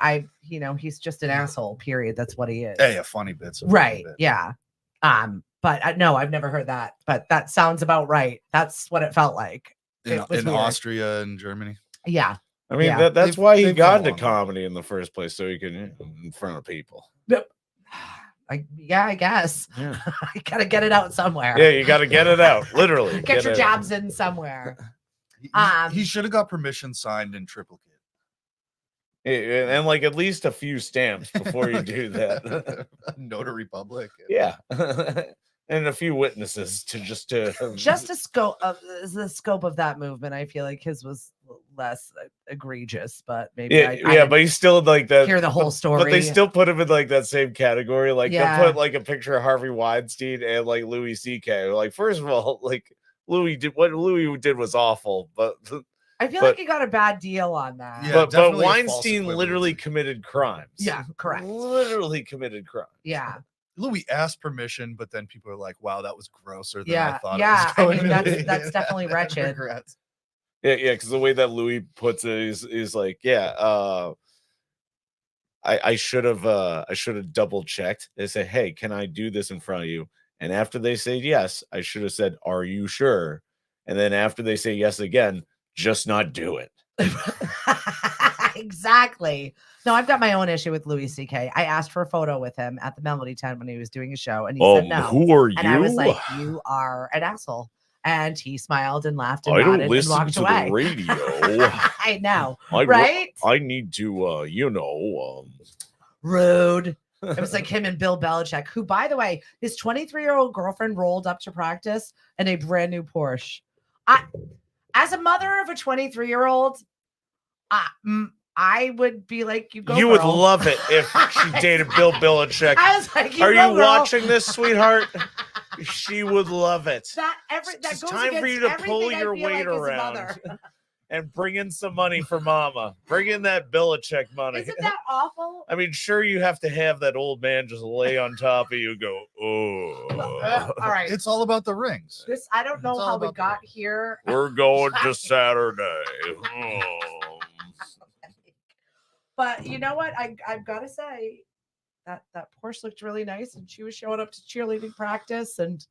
he's just an asshole. Period. That's what he is. Hey, a funny bit. Right? Yeah. But no, I've never heard that. But that sounds about right. That's what it felt like. In Austria and Germany. Yeah. I mean, yeah. that's why he they've got come into along. comedy in the first place, so he can in front of people. I guess. Yeah. You gotta get it out somewhere. Yeah, you got to get it out, literally. Get your it jabs in somewhere. He should have got permission signed in triplicate. And like at least a few stamps before you do that. Notary public. Yeah. And a few witnesses to just a scope of the scope of that movement. I feel like his was less egregious, but maybe I but he's still like that. Hear the whole story, but they still put him in like that same category. Like Yeah. they put like a picture of Harvey Weinstein and like Louis C.K. Like first of all, like Louis did was awful, but I feel like he got a bad deal on that. Yeah. but definitely a false Weinstein equivalency. literally committed crimes. Yeah, correct. Literally committed crimes. Yeah. Louis asked permission, but then people are like, "Wow, that was grosser than Yeah. I thought." Yeah. it was going to be." That's definitely wretched. Regrets. Yeah, because the way that Louis puts it is like, I should have double checked. They say, hey, can I do this in front of you? And after they say yes, I should have said, are you sure? And then after they say yes again, just not do it. Exactly. No, I've got my own issue with Louis C.K. I asked for a photo with him at the Melody Tent when he was doing a show, and he said no. Who are you? And I was like, you are an asshole. And he smiled and laughed and I nodded don't and listen walked to away. the radio. I know, I right? I need to, Rude. It was like him and Bill Belichick, who, by the way, his 23-year-old girlfriend rolled up to practice in a brand new Porsche. As a mother of a 23-year-old, I would be like, you go. You girl. would love it if she dated Bill Belichick. I was like, are go, you girl. watching this, sweetheart? She would love it. That It's goes time for you against to pull everything I your feel weight like as a around mother. and bring in some money for mama. Bring in that Belichick money. Isn't that awful? I mean, sure, you have to have that old man just lay on top of you, go, oh. All right. It's all about the rings. I don't know It's all how we about got here. We're going to Saturday. Oh. But you know what? I've got to say that Porsche looked really nice, and she was showing up to cheerleading practice, and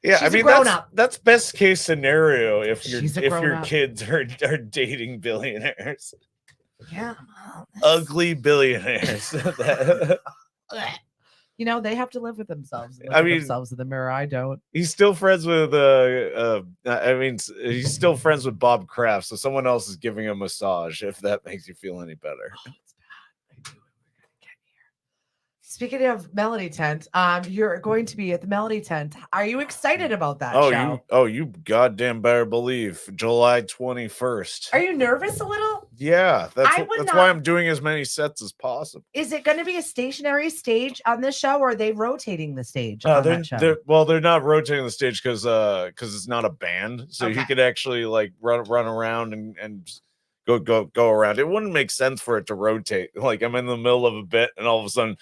Yeah, she's I mean a grown-up. that's best case scenario if She's a your grown-up. kids are dating billionaires. Yeah, Ugly billionaires. Blech. You know, they have to live with themselves. Look I at mean- themselves in the mirror. I don't. He's still friends with he's still friends with Bob Kraft, so someone else is giving him a massage, if that makes you feel any better. Oh, it's bad. I knew we were gonna get here. Speaking of Melody Tent, you're going to be at the Melody Tent. Are you excited about that show? You goddamn better believe July 21st. Are you nervous a little? Yeah, I would that's not- why I'm doing as many sets as possible. Is it going to be a stationary stage on this show, or are they rotating the stage on that show? They're not rotating the stage because it's not a band, so he Okay. could actually like run around and go around. It wouldn't make sense for it to rotate. Like I'm in the middle of a bit, and all of a sudden,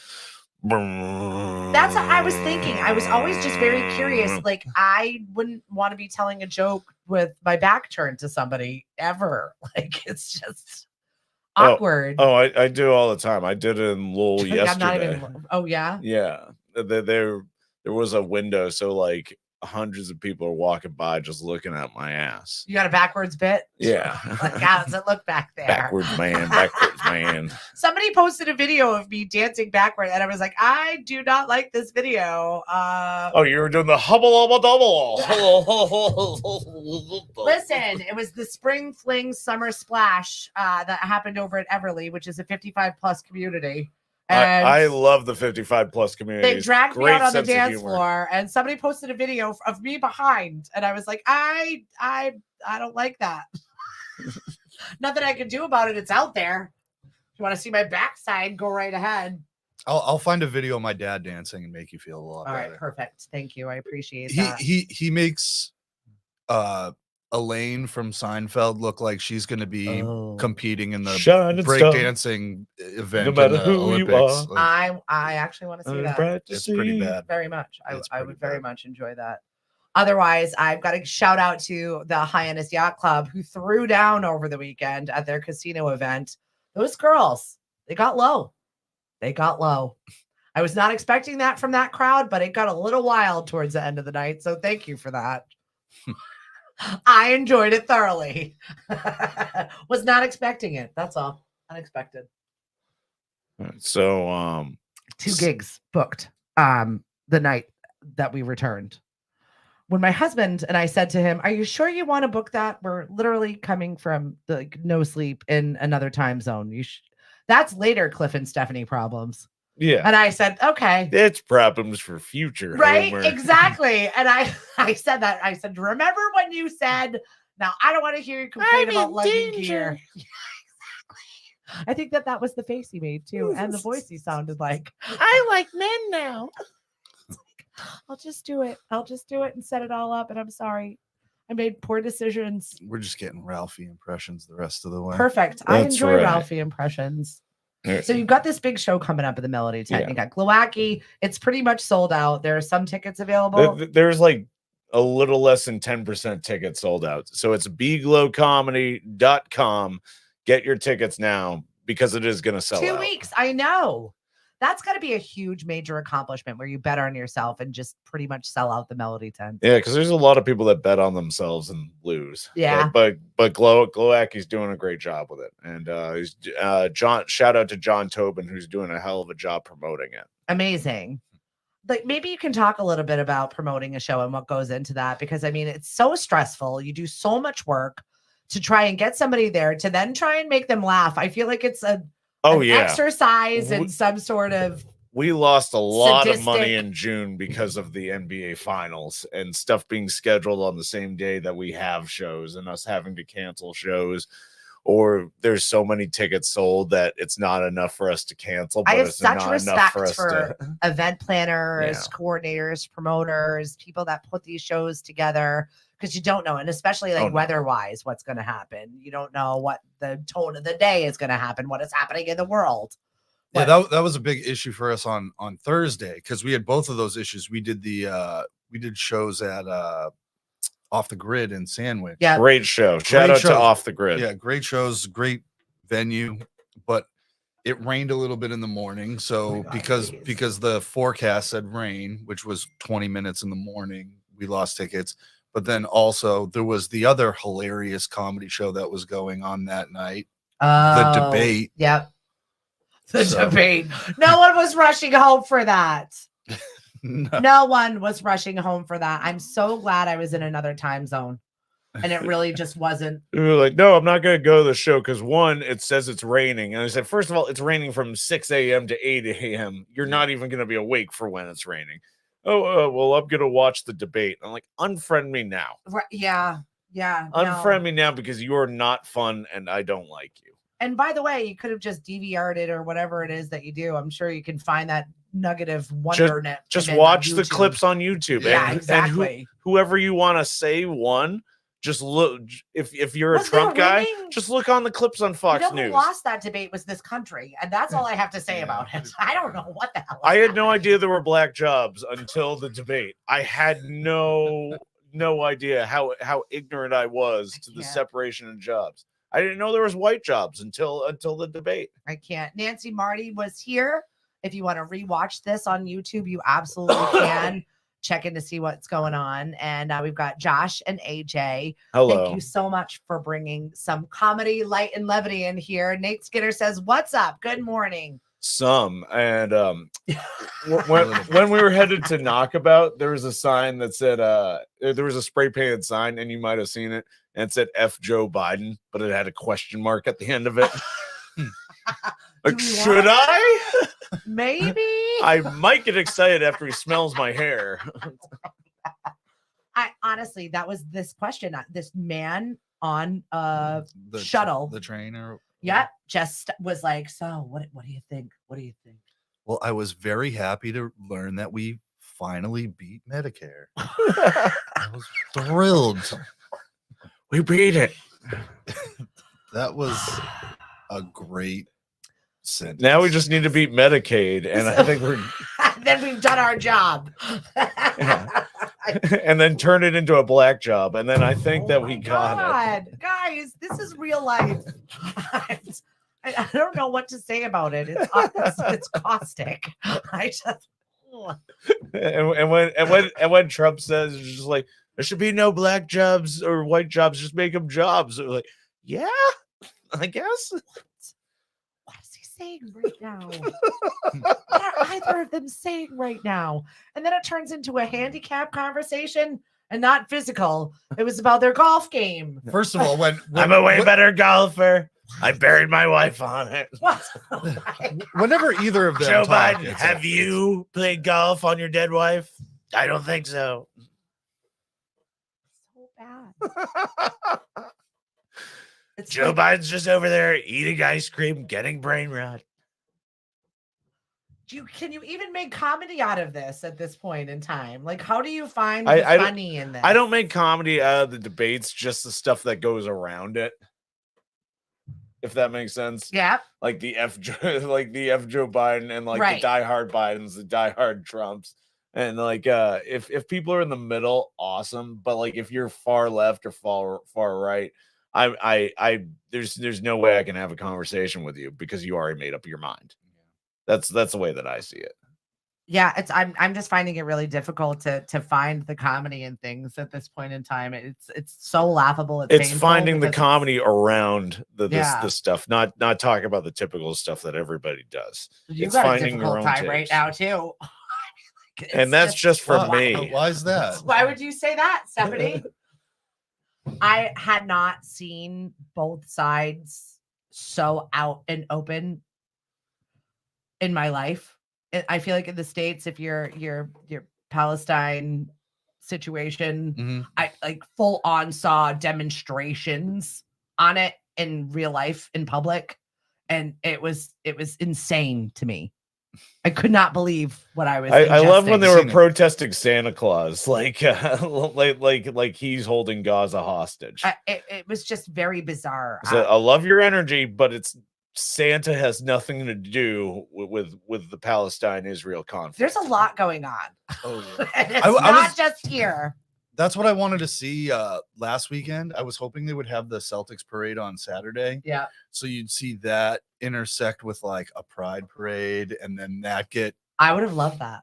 That's what I was thinking. I was always just very curious. Like, I wouldn't want to be telling a joke with my back turned to somebody ever. Like, it's just awkward. Oh, I do all the time. I did it in Lowell Like, yesterday. Oh, yeah. Yeah, there was a window, so like hundreds of people are walking by just looking at my ass. You got a backwards bit? Yeah. Like, how does it look back there? Backwards man. Somebody posted a video of me dancing backward, and I was like, I do not like this video. Oh, you were doing the hubble hubble double. Listen, it was the Spring Fling Summer Splash that happened over at Everly, which is a 55 plus community. And I love the 55 plus community. they dragged me out on the dance floor, and somebody posted a video of me behind, and I was like, I don't like that. Nothing I can do about it. It's out there. If you want to see my backside, go right ahead. I'll find a video of my dad dancing and make you feel a lot All better. right, perfect. Thank you. I appreciate that. He makes Elaine from Seinfeld look like she's going to be competing in the breakdancing event. No matter in the who you Olympics. are. I actually want to see that. It's pretty bad. Very much. It's I pretty would very bad. much enjoy that. Otherwise, I've got to shout out to the Hyannis Yacht Club, who threw down over the weekend at their casino event. Those girls, they got low. They got low. I was not expecting that from that crowd, but it got a little wild towards the end of the night. So thank you for that. I enjoyed it thoroughly. Was not expecting it. That's all. Unexpected. So 2 gigs booked the night that we returned. When my husband and I said to him, "Are you sure you want to book that? We're literally coming from the no sleep in another time zone. That's later Cliff and Stephanie problems." yeah, And I said, "Okay." it's problems for future. Right? Homer. Exactly. And I said that. I said, "Remember when you said, now I don't want to hear you complain about lugging gear." Yeah, exactly. I think that was the face he made too, and the voice he sounded like. I like men now. I'll just do it. I'll just do it and set it all up. And I'm sorry. I made poor decisions. We're just getting Ralphie impressions the rest of the way. Perfect. I That's enjoy right. Ralphie impressions. Yeah. So you've got this big show coming up at the Melody Tent. Yeah. You got Glowacki. It's pretty much sold out. There are some tickets available. There's like a little less than 10% tickets sold out. So it's beglowcomedy.com. Get your tickets now because it is going to sell 2 out. weeks. I know. That's got to be a huge major accomplishment where you bet on yourself and just pretty much sell out the Melody Tent. Yeah, because there's a lot of people that bet on themselves and lose. Yeah. but Glowacki's doing a great job with it, and he's shout out to John Tobin, who's doing a hell of a job promoting it. Amazing. Like, maybe you can talk a little bit about promoting a show and what goes into that, because I mean, it's so stressful. You do so much work to try and get somebody there to then try and make them laugh. I feel like it's an exercise in some sort of. We lost a lot of money sadistic- in June because of the NBA finals and stuff being scheduled on the same day that we have shows and us having to cancel shows, or there's so many tickets sold that it's not enough for us to cancel. I But have it's such not enough respect for us for to. event planners, Yeah. coordinators, promoters, people that put these shows together, because you don't know, and especially like Oh, no. weather-wise, what's going to happen. You don't know what the tone of the day is going to happen, what is happening in the world. Yeah, But- that was a big issue for us on Thursday because we had both of those issues. We did shows at Off the Grid in Sandwich. Yeah. Great show. Shout Great out show. to Off the Grid. Yeah, great shows, great venue, but it rained a little bit in the morning. So God, because please. the forecast said rain, which was 20 minutes in the morning, we lost tickets. But then also there was the other hilarious comedy show that was going on that night, the Oh, debate. Yep. The So- debate. No one was rushing home for that. No. No one was rushing home for that. I'm so glad I was in another time zone. And it really just wasn't. We were like, no, I'm not going to go to the show because one, it says it's raining. And I said, first of all, it's raining from 6 a.m. to 8 a.m. You're not even going to be awake for when it's raining. Oh, well, I'm going to watch the debate. I'm like, unfriend me now. Right, yeah. No. Unfriend me now because you are not fun and I don't like you. And by the way, you could have just DVR'd it or whatever it is that you do. I'm sure you can find that nugget of wonderment. Just on watch the YouTube. clips on YouTube. Yeah, and exactly. whoever you want to say won, just look. If you're a Was there Trump guy, winning? just look on the clips on Fox You know who News. lost that debate was this country, and that's all I have to say about it. I don't know what the hell. I had no idea there were black jobs until the debate. I had no idea how ignorant I was to the can't. separation of jobs. I didn't know there was white jobs until the debate. I can't. Nancy Marty was here. If you want to rewatch this on YouTube, you absolutely can. Check in to see what's going on. And we've got Josh and AJ. Hello. Thank you so much for bringing some comedy, light, and levity in here. Nate Skinner says, "What's up? Good morning." Some and when we were headed to Knockabout, there was a sign that said there was a spray painted sign, and you might have seen it, and it said F Joe Biden, but it had a question mark at the end of it. Like, Do we should want I? Maybe. I might get excited after he smells my hair. I honestly, that was this question. This man on The shuttle. the train, or Yeah, just was like, so what do you think? What do you think? Well, I was very happy to learn that we finally beat Medicare. I was thrilled. We beat it. That was a great sentence. Now we just need to beat Medicaid, and I think we're Then we've done our job. Yeah. and then turn it into a black job, and then I think that we got it. Guys, this is real life. I don't know what to say about it. It's caustic. I just And when Trump says it's just like there should be no black jobs or white jobs, just make them jobs. We're like, yeah, I guess. What is he saying right now? What are either of them saying right now? And then it turns into a handicap conversation and not physical. It was about their golf game. First of all, when I'm a way better golfer. I buried my wife on it. What? whenever either of them Joe talk, Biden, it's have like- you played golf on your dead wife? I don't think so. So bad. It's Joe like, Biden's just over there eating ice cream, getting brain rot. can you even make comedy out of this at this point in time? Like, how do you find I the don't- funny in this? I don't make comedy out of the debates, just the stuff that goes around it. If that makes sense. Yeah. Like the F Joe Biden and like Right. the diehard Bidens, the diehard Trumps. And like if people are in the middle, awesome. But like if you're far left or far right, I there's no way I can have a conversation with you because you already made up your mind. That's the way that I see it. Yeah, I'm just finding it really difficult to find the comedy in things at this point in time. It's so laughable. It's painful finding the because comedy around Yeah. this stuff, not talking about the typical stuff that everybody does. you it's got a finding your difficult own time right takes. now too. It's And that's just for Why- me. Why is that? Why would you say that, Stephanie? I had not seen both sides so out and open in my life. I feel like in the States, if your Palestine situation, Mhm. I like full on saw demonstrations on it in real life in public, and it was insane to me. I could not believe what I was. I love when they ingesting. were Seen it. protesting Santa Claus, like he's holding Gaza hostage. It was just very bizarre. So I love your energy, but it's Santa has nothing to do with the Palestine-Israel conflict. There's a lot going on. Oh, yeah. And it's I not was- just here. That's what I wanted to see last weekend. I was hoping they would have the Celtics parade on Saturday. Yeah. So you'd see that intersect with like a pride parade, and then that get, I would have loved that.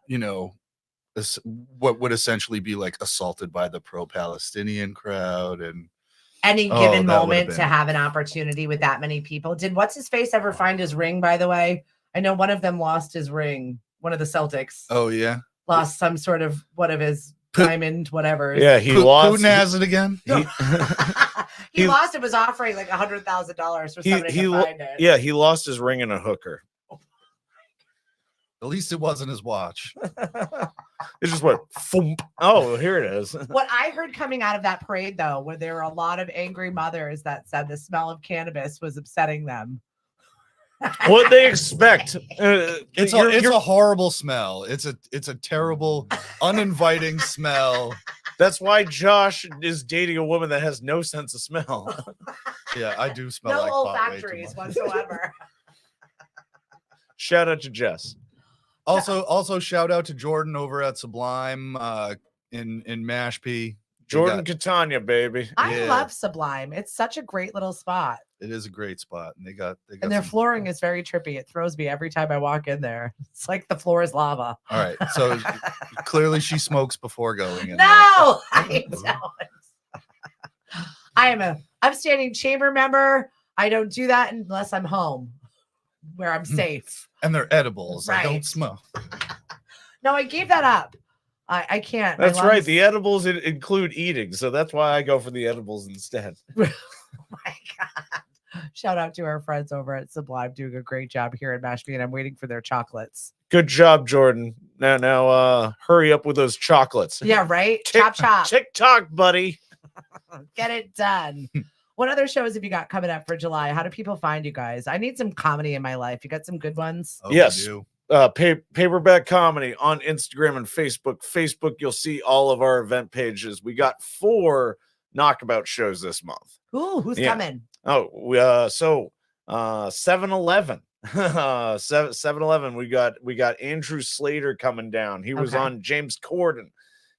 what would essentially be like assaulted by the pro-Palestinian crowd. And Any Oh, given that would've moment been- to have an opportunity with that many people. Did what's his face ever find his ring, by the way? I know one of them lost his ring. One of the Celtics Oh yeah. lost some sort of one of his Pu- diamond whatever. Yeah, he lost. Putin has it again. He, he he- lost it, was offering like $100,000 for somebody to find it. yeah, he lost his ring in a hooker. At least it wasn't his watch. It just went. Thump. Oh, here it is. What I heard coming out of that parade, though, where there were a lot of angry mothers that said the smell of cannabis was upsetting them. What they expect? It's a horrible smell. It's a terrible, uninviting smell. That's why Josh is dating a woman that has no sense of smell. Yeah, I do smell No like pot way too olfactories much. whatsoever. Shout out to Jess. Also shout out to Jordan over at Sublime in Mashpee. Jordan Catania, baby. I Yeah. love Sublime. It's such a great little spot. It is a great spot, and they got And their some- flooring is very trippy. It throws me every time I walk in there. It's like the floor is lava. All right, so clearly she smokes before going in. No, I don't. I am a upstanding chamber member. I don't do that unless I'm home where I'm safe. And they're edibles. I Right. don't smoke. No, I gave that up. I can't. My That's right. lungs- The edibles include eating, so that's why I go for the edibles instead. Oh my God. Shout out to our friends over at Sublime doing a great job here in Mashpee, and I'm waiting for their chocolates. Good job, Jordan. Now, hurry up with those chocolates. Yeah, right? Tick- Chop, chop. TikTok, buddy. Get it done. What other shows have you got coming up for July? How do people find you guys? I need some comedy in my life. You got some good ones? Oh, Yes. you do. Paperback comedy on Instagram and Facebook. Facebook, you'll see all of our event pages. We got 4 knockabout shows this month. Ooh, who's Yeah. coming? Oh, 7-Eleven. 7-Eleven. We got Andrew Slater coming down. He was Okay. on James Corden.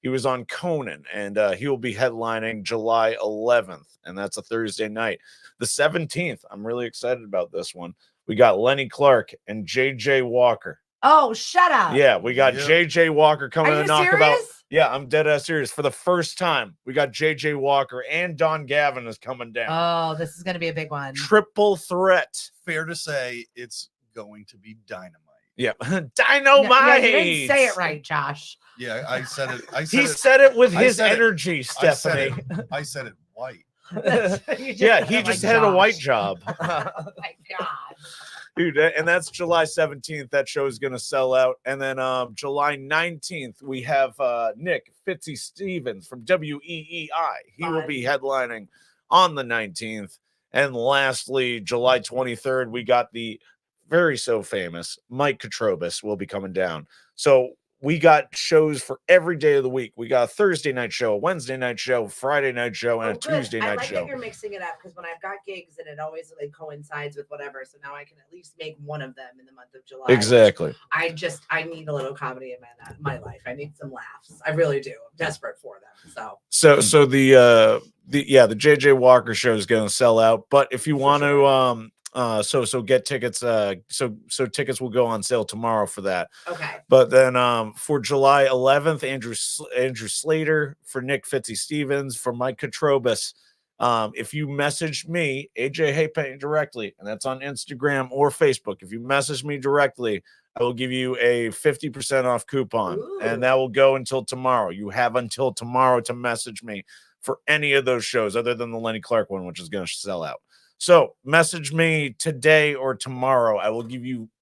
He was on Conan, and he will be headlining July 11th, and that's a Thursday night. The 17th, I'm really excited about this one. We got Lenny Clark and JJ Walker. Oh, shut up. Yeah, we got Yep. JJ Walker coming Are to you knock about. serious? Yeah, I'm dead ass serious. For the first time, we got JJ Walker and Don Gavin is coming down. Oh, this is going to be a big one. Triple threat. Fair to say it's going to be dynamite. Yeah, No, dynamite. you didn't say it right, Josh. Yeah, I said it. I He said it. said it with I his said it. energy, I said Stephanie. it. I said it white. You Yeah, he said it just like had a white Josh. job. Oh my God. Dude, and that's July 17th. That show is going to sell out. And then July 19th, we have Nick Fitzy Stevens from WEEI. He will Fun. be headlining on the 19th. And lastly, July 23rd, we got the very so famous Mike Katrobis will be coming down. So we got shows for every day of the week. We got a Thursday night show, a Wednesday night show, Friday night show, and a Oh, good. Tuesday I night like show. that you're mixing it up because when I've got gigs and it always like coincides with whatever, so now I can at least make one of them in the month of July. which Exactly. I need a little comedy in my life. I need some laughs. I really do. I'm desperate for them. So the JJ Walker show is going to sell out, but if you want to get tickets so tickets will go on sale tomorrow for that. Okay. But then for July 11th, Andrew Slater, for Nick Fitzy Stevens, for Mike Katrobis. If you message me, AJ Hapenny, directly, and that's on Instagram or Facebook, if you message me directly, I will give you a 50% off coupon, and that will go until tomorrow. You have until tomorrow to message me for any of those shows other than the Lenny Clark one, which is going to sell out. So message me today or tomorrow. I will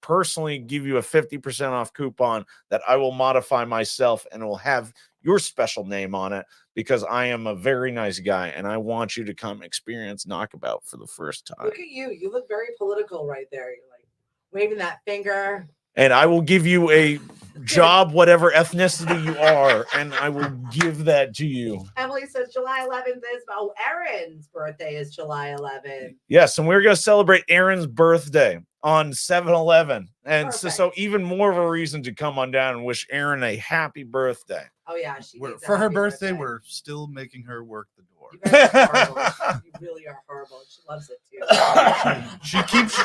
personally give you a 50% off coupon that I will modify myself, and it will have your special name on it because I am a very nice guy and I want you to come experience Knockabout for the first time. Look at you. You look very political right there. You're like waving that finger. And I will give you a job, whatever ethnicity you are, and I will give that to you. Emily says July 11th is Erin's birthday is July 11th. Yes, and we're going to celebrate Aaron's birthday on 7-Eleven. And so Perfect. even more of a reason to come on down and wish Aaron a happy birthday. Oh yeah, she needs a For her happy birthday, we're still making her work the door. You guys are horrible. You really are horrible. She loves it too.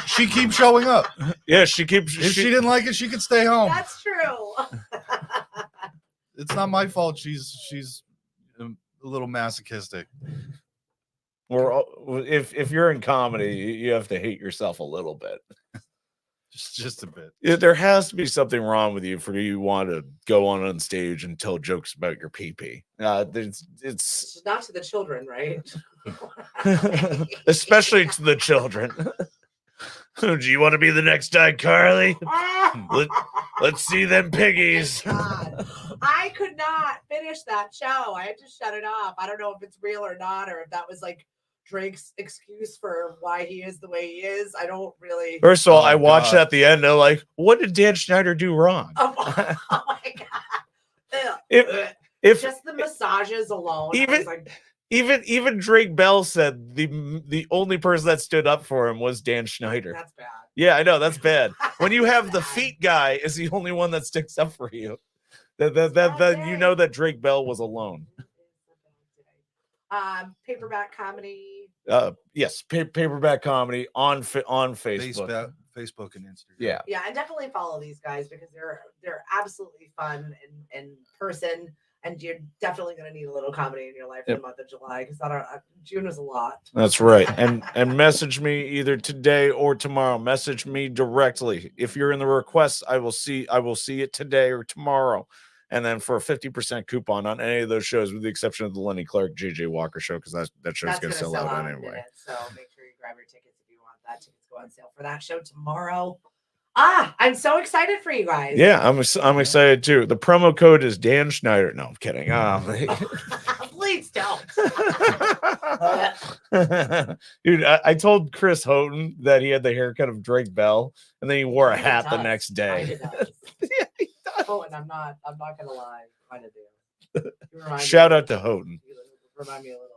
She keeps showing up. Yeah, she keeps. If she didn't like it, she could stay home. That's true. It's not my fault. She's a little masochistic. If you're in comedy, you have to hate yourself a little bit. just a bit. There has to be something wrong with you for you want to go on stage and tell jokes about your pee-pee. It's Not to the children, right? especially to the children. Do you want to be the next iCarly? Let's see them piggies. God. I could not finish that show. I had to shut it off. I don't know if it's real or not, or if that was like Drake's excuse for why he is the way he is. I don't really. First of all, Oh, I watched God. at the end. They're like, "What did Dan Schneider do wrong?" Oh my God. If Just the massages alone. I Even- was like, even Drake Bell said the only person that stood up for him was Dan Schneider. that's bad. Yeah, I know that's bad. When you have the Bad. feet guy is the only one that sticks up for you, that you day. know that Drake Bell was alone. Paperback comedy. Yes, paperback comedy on Facebook. Facebook and Instagram. Yeah, Yeah, and definitely follow these guys because they're absolutely fun in person, and you're definitely going to need a little comedy in your life in the month of July because June is a lot. that's right. And message me either today or tomorrow. Message me directly. If you're in the requests, I will see it today or tomorrow. And then for a 50% coupon on any of those shows, with the exception of the Lenny Clark, JJ Walker show, because that show's That's going to sell out in a anyway. minute, so make sure you grab your tickets if you want that. Tickets go on sale for that show tomorrow. I'm so excited for you guys. Yeah, I'm excited too. The promo code is Dan Schneider. No, I'm kidding. Please don't. Dude, I told Chris Houghton that he had the haircut of Drake Bell, and then he wore a He hat the does. next day. Kinda does. Oh, and I'm not gonna lie, kind of do. You remind me- Shout out to Houghton. you remind me a little of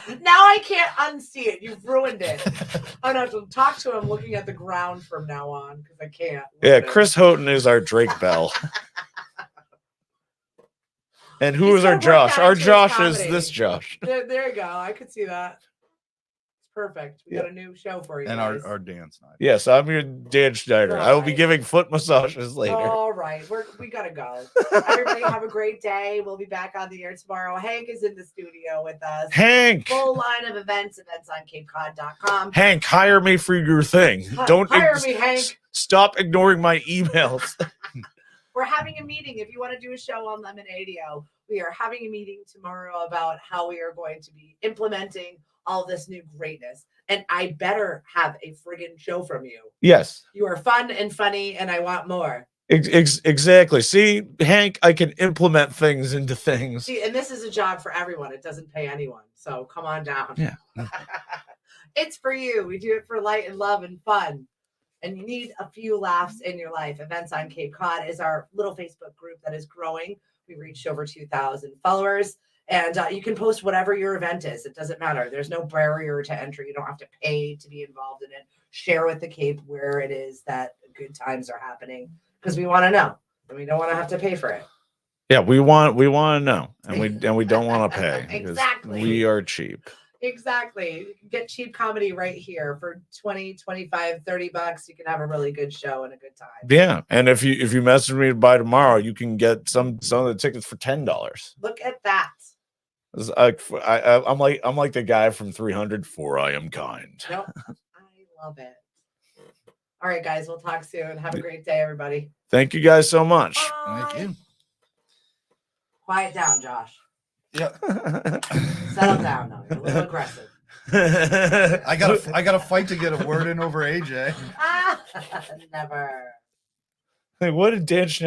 it. Now I can't unsee it. You've ruined it. I'm gonna have to talk to him looking at the ground from now on because I can't. Yeah, Ruin it. Chris Houghton is our Drake Bell. And who He's is our gonna work Josh? that Our into his Josh is comedy. this Josh. There you go. I could see that. It's perfect. We Yeah. got a new show for you. And guys. our dance night. Yes, I'm your Dan Schneider. I will be Right. giving foot massages later. All right, we gotta go. Everybody have a great day. We'll be back on the air tomorrow. Hank is in the studio with us. Hank, Full line of events on CapeCod.com. Hank, hire me for your thing. Don't hire me, Hank. Stop ignoring my emails. We're having a meeting. If you want to do a show on Lemonadio, we are having a meeting tomorrow about how we are going to be implementing all this new greatness. And I better have a friggin' show from you. Yes, You are fun and funny, and I want more. exactly. See, Hank, I can implement things into things. See, and this is a job for everyone. It doesn't pay anyone. So come on down. Yeah. It's for you. We do it for light and love and fun. And you need a few laughs in your life. Events on Cape Cod is our little Facebook group that is growing. We reached over 2,000 followers. And you can post whatever your event is. It doesn't matter. There's no barrier to entry. You don't have to pay to be involved in it. Share with the Cape where it is that good times are happening because we want to know. And we don't want to have to pay for it. Yeah, we want to know, and we don't want to pay. because Exactly. We are cheap. Exactly. You can get cheap comedy right here for 20, 25, $30. You can have a really good show and a good time. Yeah, and if you message me by tomorrow, you can get some of the tickets for $10. Look at that. I'm like the guy from 300. For I am kind. Nope. I love it. All right, guys. We'll talk soon. Have a great day, everybody. Thank you guys so much. Thank you. Quiet down, Josh. Yeah. Settle down now. You're a little aggressive. I got a fight to get a word in over AJ. Never. Hey, what did Dan Schneider